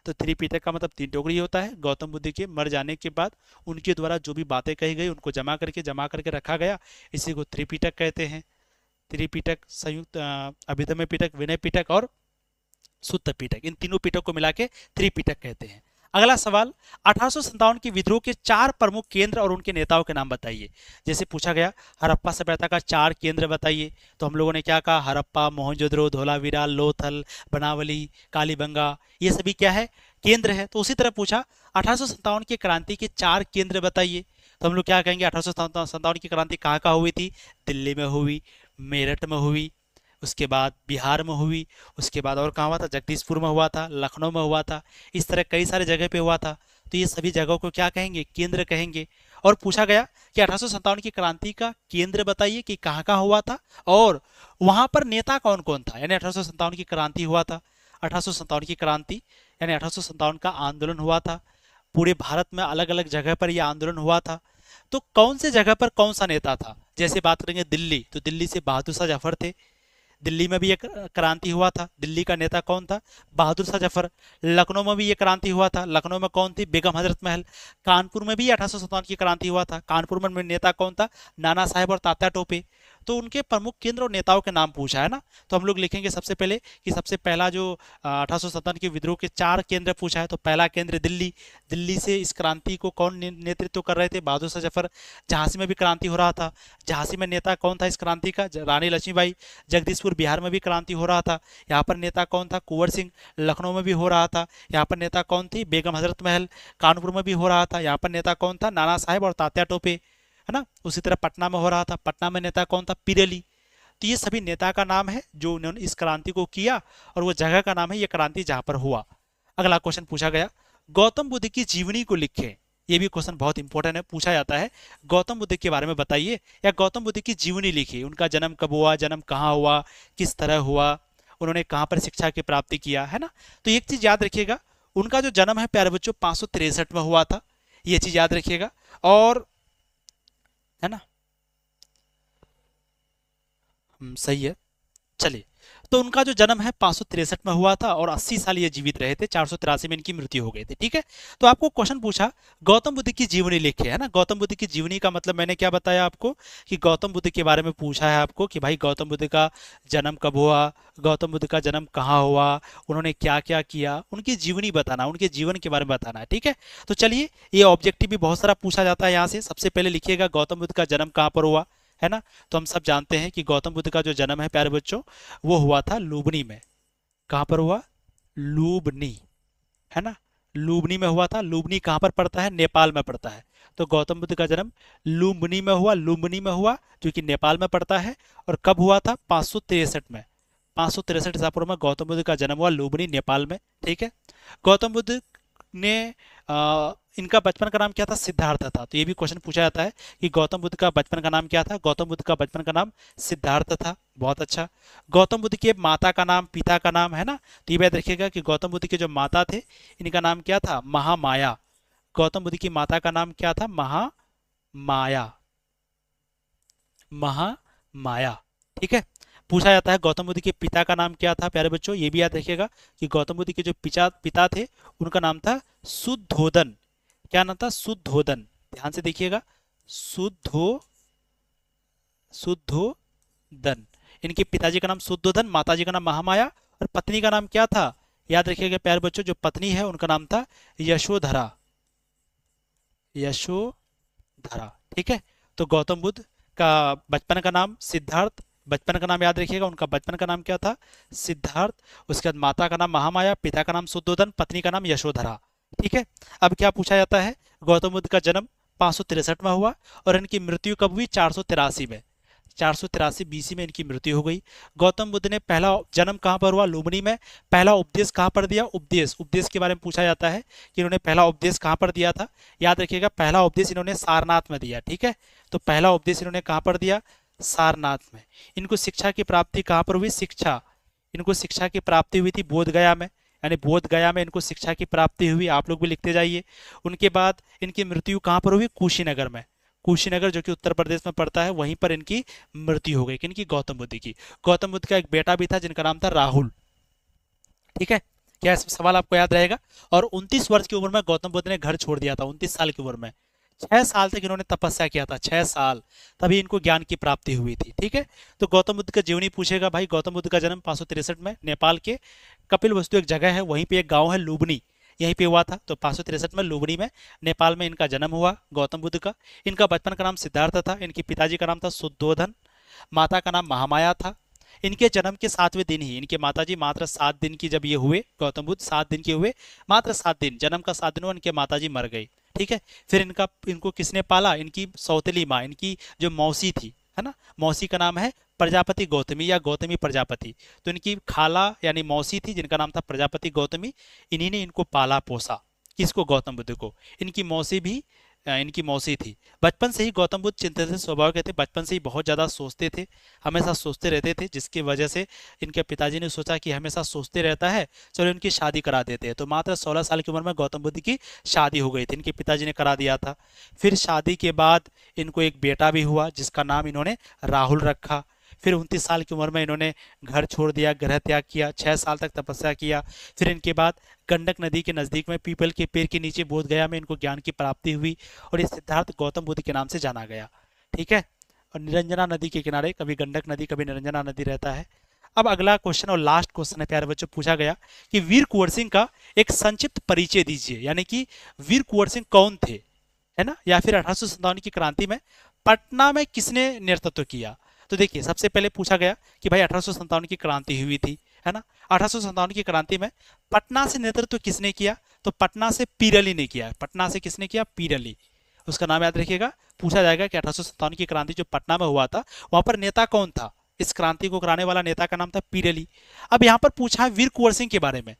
Speaker 1: तो त्रिपीटक का मतलब 3 टोकरी होता है। गौतम बुद्ध के मर जाने के बाद उनके द्वारा जो भी बातें कही गई उनको जमा करके रखा गया, इसी को त्रिपीटक कहते हैं। त्रिपीटक, संयुक्त अभिधम्म पीटक, विनय पीटक और सुत्त पीटक, इन तीनों पीटक को मिला के त्रिपीटक कहते हैं। अगला सवाल, 1857 के विद्रोह के 4 प्रमुख केंद्र और उनके नेताओं के नाम बताइए। जैसे पूछा गया हड़प्पा सभ्यता का 4 केंद्र बताइए, तो हम लोगों ने क्या कहा, हड़प्पा, मोहनजोदड़ो, धोलावीरा, लोथल, बनावली, कालीबंगा, ये सभी क्या है, केंद्र है। तो उसी तरह पूछा 1857 की क्रांति के 4 केंद्र बताइए, तो हम लोग क्या कहेंगे, 1857 की क्रांति कहाँ कहाँ हुई थी, दिल्ली में हुई, मेरठ में हुई, उसके बाद बिहार में हुई, उसके बाद और कहाँ हुआ था, जगदीशपुर में हुआ था, लखनऊ में हुआ था, इस तरह कई सारे जगह पे हुआ था। तो ये सभी जगहों को क्या कहेंगे, केंद्र कहेंगे। और पूछा गया कि 1857 की क्रांति का केंद्र बताइए कि कहाँ कहाँ हुआ था और वहां पर नेता कौन कौन था। यानी 1857 की क्रांति हुआ था, 1857 की क्रांति यानी 1857 का आंदोलन हुआ था, पूरे भारत में अलग अलग जगह पर यह आंदोलन हुआ था। तो कौन से जगह पर कौन सा नेता था। जैसे बात करेंगे दिल्ली, तो दिल्ली से बहादुर शाह जफर थे, दिल्ली में भी एक क्रांति हुआ था, दिल्ली का नेता कौन था, बहादुर शाह जफर। लखनऊ में भी ये क्रांति हुआ था, लखनऊ में कौन थी, बेगम हजरत महल। कानपुर में भी 1857 की क्रांति हुआ था, कानपुर में नेता कौन था, नाना साहेब और तात्या टोपे। तो उनके प्रमुख केंद्र और नेताओं के नाम पूछा है ना, तो हम लोग लिखेंगे सबसे पहले कि सबसे पहला जो 1857 के विद्रोह के 4 केंद्र पूछा है, तो पहला केंद्र दिल्ली, दिल्ली से इस क्रांति को कौन नेतृत्व कर रहे थे, बहादुर शाह जफर। झांसी में भी क्रांति हो रहा था, झांसी में नेता कौन था इस क्रांति का, रानी लक्ष्मीबाई। जगदीशपुर बिहार में भी क्रांति हो रहा था, यहाँ पर नेता कौन था, कुंवर सिंह। लखनऊ में भी हो रहा था, यहाँ पर नेता कौन थी, बेगम हजरत महल। कानपुर में भी हो रहा था, यहाँ पर नेता कौन था, नाना साहेब और तात्या टोपे, है ना। उसी तरह पटना में हो रहा था, पटना में नेता कौन था, पीरली। तो ये सभी नेता का नाम है जो उन्होंने इस क्रांति को किया, और वो जगह का नाम है ये क्रांति जहां पर हुआ। अगला क्वेश्चन पूछा गया, गौतम बुद्ध की जीवनी को लिखें। ये भी क्वेश्चन बहुत इंपॉर्टेंट है, पूछा जाता है गौतम बुद्ध के बारे में बताइए या गौतम बुद्ध की जीवनी लिखिए। उनका जन्म कब हुआ, जन्म कहाँ हुआ, किस तरह हुआ, उन्होंने कहाँ पर शिक्षा की प्राप्ति किया, है ना। तो एक चीज याद रखिएगा, उनका जो जन्म है प्यारे बच्चों 563 में हुआ था, ये चीज याद रखिएगा। और है ना, सही है। चलिए, तो उनका जो जन्म है 563 में हुआ था और 80 साल ये जीवित रहे थे, 483 में इनकी मृत्यु हो गई थी। ठीक है, तो आपको क्वेश्चन पूछा गौतम बुद्ध की जीवनी लिखे, है ना। गौतम बुद्ध की जीवनी का मतलब मैंने क्या बताया आपको कि गौतम बुद्ध के बारे में पूछा है आपको कि भाई गौतम बुद्ध का जन्म कब हुआ, गौतम बुद्ध का जन्म कहाँ हुआ, उन्होंने क्या क्या किया, उनकी जीवनी बताना, उनके जीवन के बारे में बताना है। ठीक है, तो चलिए, ये ऑब्जेक्टिव भी बहुत सारा पूछा जाता है यहाँ से। सबसे पहले लिखिएगा गौतम बुद्ध का जन्म कहाँ पर हुआ, है ना। तो हम सब जानते हैं कि गौतम बुद्ध का जो जन्म है प्यारे बच्चों वो हुआ था लुबनी में। कहाँ पर हुआ, लुबनी, है ना, लुबनी में हुआ था। लुबनी कहाँ पर पड़ता है, नेपाल में पड़ता है। तो गौतम बुद्ध का जन्म लुम्बिनी में हुआ, लुम्बिनी में हुआ जो कि नेपाल में पड़ता है। और कब हुआ था, 563 में, 563 ईसा पूर्व में गौतम बुद्ध का जन्म हुआ लुम्बिनी नेपाल में। ठीक है, गौतम बुद्ध ने इनका बचपन का नाम क्या था, सिद्धार्थ था। तो ये भी क्वेश्चन पूछा जाता है कि गौतम बुद्ध का बचपन का नाम क्या था। गौतम बुद्ध का बचपन का नाम सिद्धार्थ था, बहुत अच्छा। गौतम बुद्ध के माता का नाम, पिता का नाम, है ना। तो ये याद रखिएगा कि गौतम बुद्ध के जो माता थे इनका नाम क्या था, महामाया। गौतम बुद्ध की माता का नाम क्या था, महामाया, महामाया। ठीक है, पूछा जाता है गौतम बुद्ध के पिता का नाम क्या था प्यारे बच्चों, ये भी याद रखिएगा कि गौतम बुद्ध के जो पिता थे उनका नाम था शुद्धोदन। क्या नाम था, शुद्धोदन। ध्यान से देखिएगा, शुद्धोदन। इनके पिताजी का नाम शुद्धोदन, माताजी का नाम महामाया, और पत्नी का नाम क्या था, याद रखिएगा प्यारे बच्चों, जो पत्नी है उनका नाम था यशोधरा, यशोधरा। ठीक है, तो गौतम बुद्ध का बचपन का नाम सिद्धार्थ, बचपन का नाम याद रखिएगा, उनका बचपन का नाम क्या था, सिद्धार्थ। उसके बाद माता का नाम महामाया, पिता का नाम शुद्धोदन, पत्नी का नाम यशोधरा। ठीक है, अब क्या पूछा जाता है, गौतम बुद्ध का जन्म 563 में हुआ और इनकी मृत्यु कब हुई, 483 में, 483 बीसी में इनकी मृत्यु हो गई। गौतम बुद्ध ने पहला जन्म कहाँ पर हुआ, लुम्बिनी में। पहला उपदेश कहाँ पर दिया, उपदेश के बारे में पूछा जाता है कि इन्होंने पहला उपदेश कहाँ पर दिया था। याद रखिएगा पहला उपदेश इन्होंने सारनाथ में दिया। ठीक है, तो पहला उपदेश इन्होंने कहाँ पर दिया, सारनाथ में। इनको शिक्षा की प्राप्ति कहाँ पर हुई, इनको शिक्षा की प्राप्ति हुई थी बोधगया में। यानी बोध गया में इनको शिक्षा की प्राप्ति हुई, आप लोग भी लिखते जाइए। उनके बाद इनकी मृत्यु कहाँ पर हुई? कुशीनगर में। कुशीनगर जो कि उत्तर प्रदेश में पड़ता है, वहीं पर इनकी मृत्यु हो गई। किनकी? गौतम बुद्ध की। गौतम बुद्ध का एक बेटा भी था जिनका नाम था राहुल। ठीक है, क्या इस सवाल आपको याद रहेगा? और 29 वर्ष की उम्र में गौतम बुद्ध ने घर छोड़ दिया था, 29 साल की उम्र में। 6 साल तक इन्होंने तपस्या किया था, 6 साल, तभी इनको ज्ञान की प्राप्ति हुई थी। ठीक है, तो गौतम बुद्ध का जीवनी पूछेगा भाई। गौतम बुद्ध का जन्म 563 में नेपाल के कपिल वस्तु एक जगह है, वहीं पे एक गांव है लुबनी, यहीं पे हुआ था। तो 563 में लुबनी में, नेपाल में इनका जन्म हुआ गौतम बुद्ध का। इनका बचपन का नाम सिद्धार्थ था। इनके पिताजी का नाम था शुद्धोधन, माता का नाम महामाया था। इनके जन्म के 7वें दिन ही इनके माताजी मात्र 7 दिन की जब ये हुए, गौतम बुद्ध 7 दिन के हुए, मात्र 7 दिन, जन्म का 7 दिन हुआ, इनके माताजी मर गई। ठीक है, फिर इनको किसने पाला? इनकी सौतेली माँ, इनकी जो मौसी थी, है ना, मौसी का नाम है प्रजापति गौतमी या गौतमी प्रजापति। तो इनकी खाला यानी मौसी थी जिनका नाम था प्रजापति गौतमी, इन्हीं ने इनको पाला पोसा। किसको? गौतम बुद्ध को। इनकी मौसी भी इनकी मौसी थी। बचपन से ही गौतम बुद्ध चिंतित स्वभाव के थे, बचपन से ही बहुत ज़्यादा सोचते थे, हमेशा सोचते रहते थे, जिसकी वजह से इनके पिताजी ने सोचा कि हमेशा सोचते रहता है, चलो इनकी शादी करा देते हैं। तो मात्र 16 साल की उम्र में गौतम बुद्ध की शादी हो गई थी, इनके पिताजी ने करा दिया था। फिर शादी के बाद इनको एक बेटा भी हुआ जिसका नाम इन्होंने राहुल रखा। फिर 29 साल की उम्र में इन्होंने घर छोड़ दिया, गृह त्याग किया, 6 साल तक तपस्या किया। फिर इनके बाद गंडक नदी के नज़दीक में पीपल के पेड़ के नीचे बोध गया में इनको ज्ञान की प्राप्ति हुई और ये सिद्धार्थ गौतम बुद्ध के नाम से जाना गया। ठीक है, और निरंजना नदी के किनारे कभी गंडक नदी कभी निरंजना नदी रहता है। अब अगला क्वेश्चन और लास्ट क्वेश्चन है प्यारे बच्चों, पूछा गया कि वीर कुंवर सिंह का एक संक्षिप्त परिचय दीजिए, यानी कि वीर कुंवर सिंह कौन थे, है ना, या फिर 1857 की क्रांति में पटना में किसने नेतृत्व किया। तो देखिए, सबसे पहले पूछा गया कि भाई 1857 की क्रांति हुई थी, है ना, 1857 की क्रांति में पटना से नेतृत्व किसने किया? तो पटना से पीरली ने किया। पटना से किसने किया? पीरली, उसका नाम याद रखिएगा। पूछा जाएगा कि 1857 की क्रांति जो पटना में हुआ था, वहां पर नेता कौन था? इस क्रांति को कराने वाला नेता का नाम था पीरली। अब यहाँ पर पूछा है वीर कुंवर सिंह के बारे में,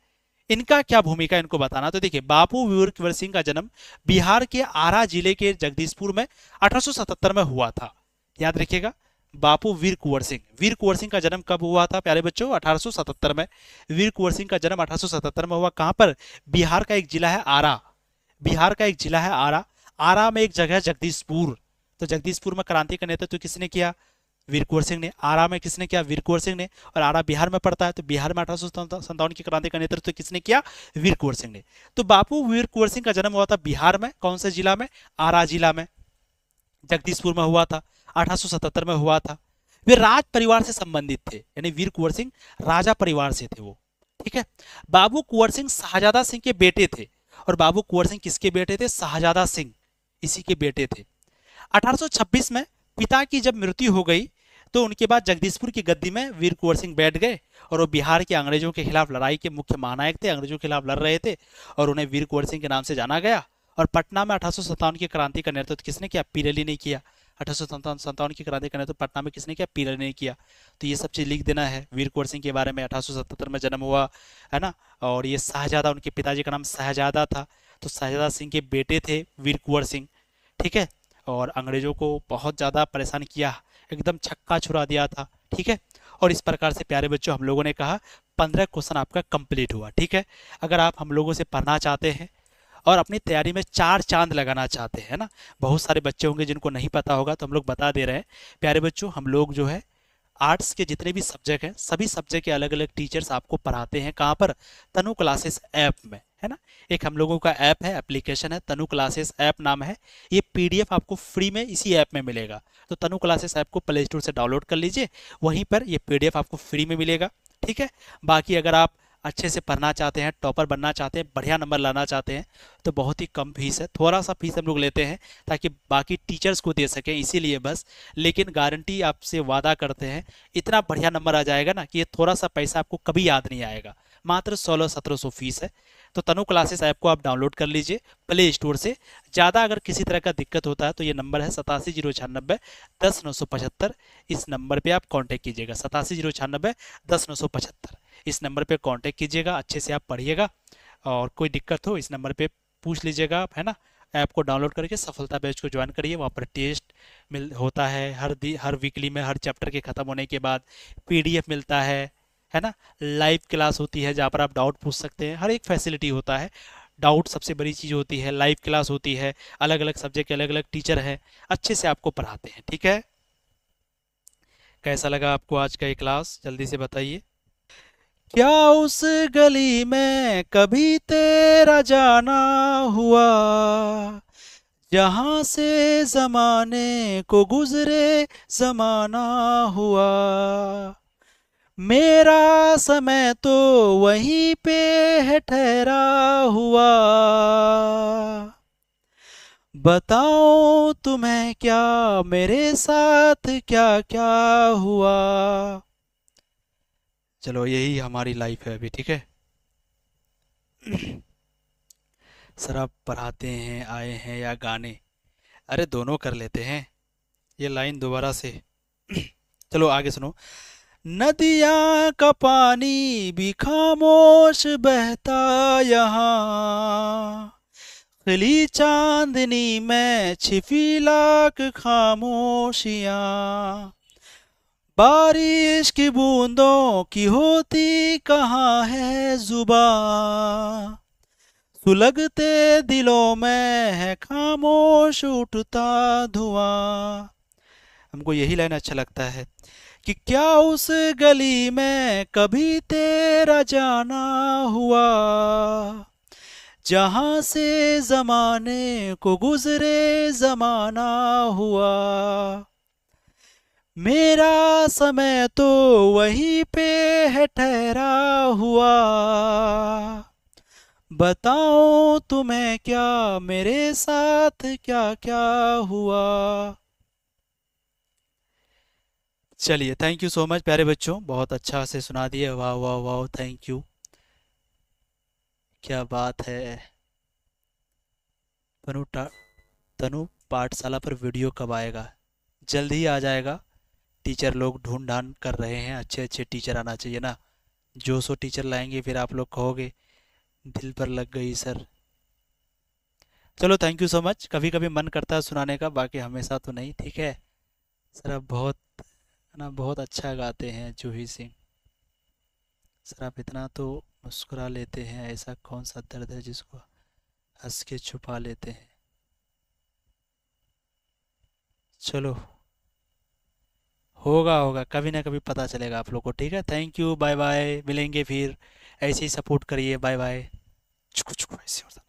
Speaker 1: इनका क्या भूमिका इनको बताना। तो देखिए, बाबू वीर कुंवर सिंह का जन्म बिहार के आरा जिले के जगदीशपुर में 1877 में हुआ था। याद रखिएगा, बापू वीर कुंवर सिंह। वीर कुंवर सिंह का जन्म कब हुआ था प्यारे बच्चों? 1877 में। वीर कुंवर सिंह का जन्म 1877 में हुआ। कहां पर? बिहार का एक जिला है आरा, बिहार का एक जिला है आरा, आरा में एक जगह है जगदीशपुर। तो जगदीशपुर में क्रांति का नेतृत्व किसने किया? वीर कुंवर सिंह ने। आरा में किसने किया? वीर कुंवर सिंह ने। और आरा बिहार में पड़ता है, तो बिहार में 1857 की क्रांति का नेतृत्व किसने किया? वीर कुंवर सिंह ने। तो बापू वीर कुंवर सिंह का जन्म हुआ था बिहार में, कौन से जिला में? आरा जिला में, जगदीशपुर में हुआ था, 1877 में हुआ था। वे राज परिवार से संबंधित थे, यानी वीर कुंवर सिंह राजा परिवार से थे वो। ठीक है, बाबू कुंवर सिंह शाहजादा सिंह के बेटे थे। और बाबू कुंवर सिंह किसके बेटे थे? शाहजादा सिंह, इसी के बेटे थे। 1826 में पिता की जब मृत्यु हो गई तो उनके बाद जगदीशपुर की गद्दी में वीर कुंवर सिंह बैठ गए और वो बिहार के अंग्रेजों के खिलाफ लड़ाई के मुख्य महानायक थे, अंग्रेजों के खिलाफ लड़ रहे थे और उन्हें वीर कुंवर सिंह के नाम से जाना गया। और पटना में 1857 की क्रांति का नेतृत्व किसने किया? पीरली ने किया। 1857 की क्रांति का नेतृत्व पटना में किसने किया? पीरली ने किया। तो ये सब चीज लिख देना है वीर कुंवर सिंह के बारे में। 1877 में जन्म हुआ, है ना, और ये शाहजादा, उनके पिताजी का नाम शाहजादा था, तो शाहजादा सिंह के बेटे थे वीर कुंवर सिंह। ठीक है, और अंग्रेजों को बहुत ज़्यादा परेशान किया, एकदम छक्का छुड़ा दिया था। ठीक है, और इस प्रकार से प्यारे बच्चों हम लोगों ने कहा 15 क्वेश्चन आपका कंप्लीट हुआ। ठीक है, अगर आप हम लोगों से पढ़ना चाहते हैं और अपनी तैयारी में 4 चांद लगाना चाहते हैं ना, बहुत सारे बच्चे होंगे जिनको नहीं पता होगा, तो हम लोग बता दे रहे हैं प्यारे बच्चों। हम लोग जो है आर्ट्स के जितने भी सब्जेक्ट हैं, सभी सब्जेक्ट के अलग अलग टीचर्स आपको पढ़ाते हैं। कहाँ पर? तनु क्लासेस ऐप में, है ना। एक हम लोगों का ऐप है, एप्लीकेशन है, तनु क्लासेस ऐप नाम है। ये पीडीएफ आपको फ्री में इसी ऐप में मिलेगा। तो तनु क्लासेस ऐप को प्ले स्टोर से डाउनलोड कर लीजिए, वहीं पर ये पीडीएफ आपको फ्री में मिलेगा। ठीक है, बाकी अगर आप अच्छे से पढ़ना चाहते हैं, टॉपर बनना चाहते हैं, बढ़िया नंबर लाना चाहते हैं, तो बहुत ही कम फीस है, थोड़ा सा फीस हम लोग लेते हैं ताकि बाकी टीचर्स को दे सकें, इसीलिए बस। लेकिन गारंटी आपसे वादा करते हैं इतना बढ़िया नंबर आ जाएगा ना कि ये थोड़ा सा पैसा आपको कभी याद नहीं आएगा। मात्र 1600-1700 फीस है। तो तनु क्लासेस ऐप को आप डाउनलोड कर लीजिए प्ले स्टोर से। ज़्यादा अगर किसी तरह का दिक्कत होता है तो ये नंबर है 870996 इस नंबर पे आप कांटेक्ट कीजिएगा। 870996 इस नंबर पे कांटेक्ट कीजिएगा। अच्छे से आप पढ़िएगा और कोई दिक्कत हो इस नंबर पे पूछ लीजिएगा आप, है ना। ऐप को डाउनलोड करके सफलता बैच को ज्वाइन करिए, वहाँ पर टेस्ट होता है हर वीकली में, हर चैप्टर के ख़त्म होने के बाद पीडीएफ मिलता है है ना। लाइव क्लास होती है जहाँ पर आप डाउट पूछ सकते हैं, हर एक फैसिलिटी होता है। डाउट सबसे बड़ी चीज़ होती है। लाइव क्लास होती है, अलग अलग सब्जेक्ट के अलग अलग टीचर हैं, अच्छे से आपको पढ़ाते हैं। ठीक है, कैसा लगा आपको आज का ये क्लास, जल्दी से बताइए। क्या उस गली में कभी तेरा जाना हुआ, जहाँ से जमाने को गुजरे जमाना हुआ। मेरा समय तो वहीं पे है ठहरा हुआ। बताओ तुम्हें क्या मेरे साथ क्या क्या हुआ। चलो यही हमारी लाइफ है अभी, ठीक है। सर आप पढ़ाते हैं, आए हैं या गाने? अरे दोनों कर लेते हैं। ये लाइन दोबारा से। चलो आगे सुनो। नदियाँ का पानी भी खामोश बहता यहाँ, खिली चांदनी में छिपी लाख खामोशियाँ। बारिश की बूंदों की होती कहाँ है जुबां, सुलगते दिलों में है खामोश उठता धुआं। हमको यही लाइन अच्छा लगता है कि क्या उस गली में कभी तेरा जाना हुआ, जहाँ से जमाने को गुजरे जमाना हुआ। मेरा समय तो वहीं पे है ठहरा हुआ। बताओ तुम्हें क्या मेरे साथ क्या क्या हुआ। चलिए, थैंक यू सो मच प्यारे बच्चों, बहुत अच्छा से सुना दिए। वाह वाह वाह, थैंक यू, क्या बात है। तनु तनु पाठशाला पर वीडियो कब आएगा? जल्द ही आ जाएगा। टीचर लोग ढूंढ ढांड कर रहे हैं, अच्छे अच्छे टीचर आना चाहिए ना। जो सो टीचर लाएंगे फिर आप लोग कहोगे दिल पर लग गई सर। चलो थैंक यू सो मच। कभी कभी मन करता है सुनाने का, बाकी हमेशा तो नहीं, ठीक है। सर आप बहुत, है ना, बहुत अच्छा गाते हैं जूही सिंह। सर आप इतना तो मुस्कुरा लेते हैं, ऐसा कौन सा दर्द है जिसको हंस के छुपा लेते हैं। चलो, होगा होगा, कभी ना कभी पता चलेगा आप लोग को, ठीक है। थैंक यू, बाय बाय, मिलेंगे फिर। ऐसे ही सपोर्ट करिए, बाय बाय। छुकु छुकु ऐसे होता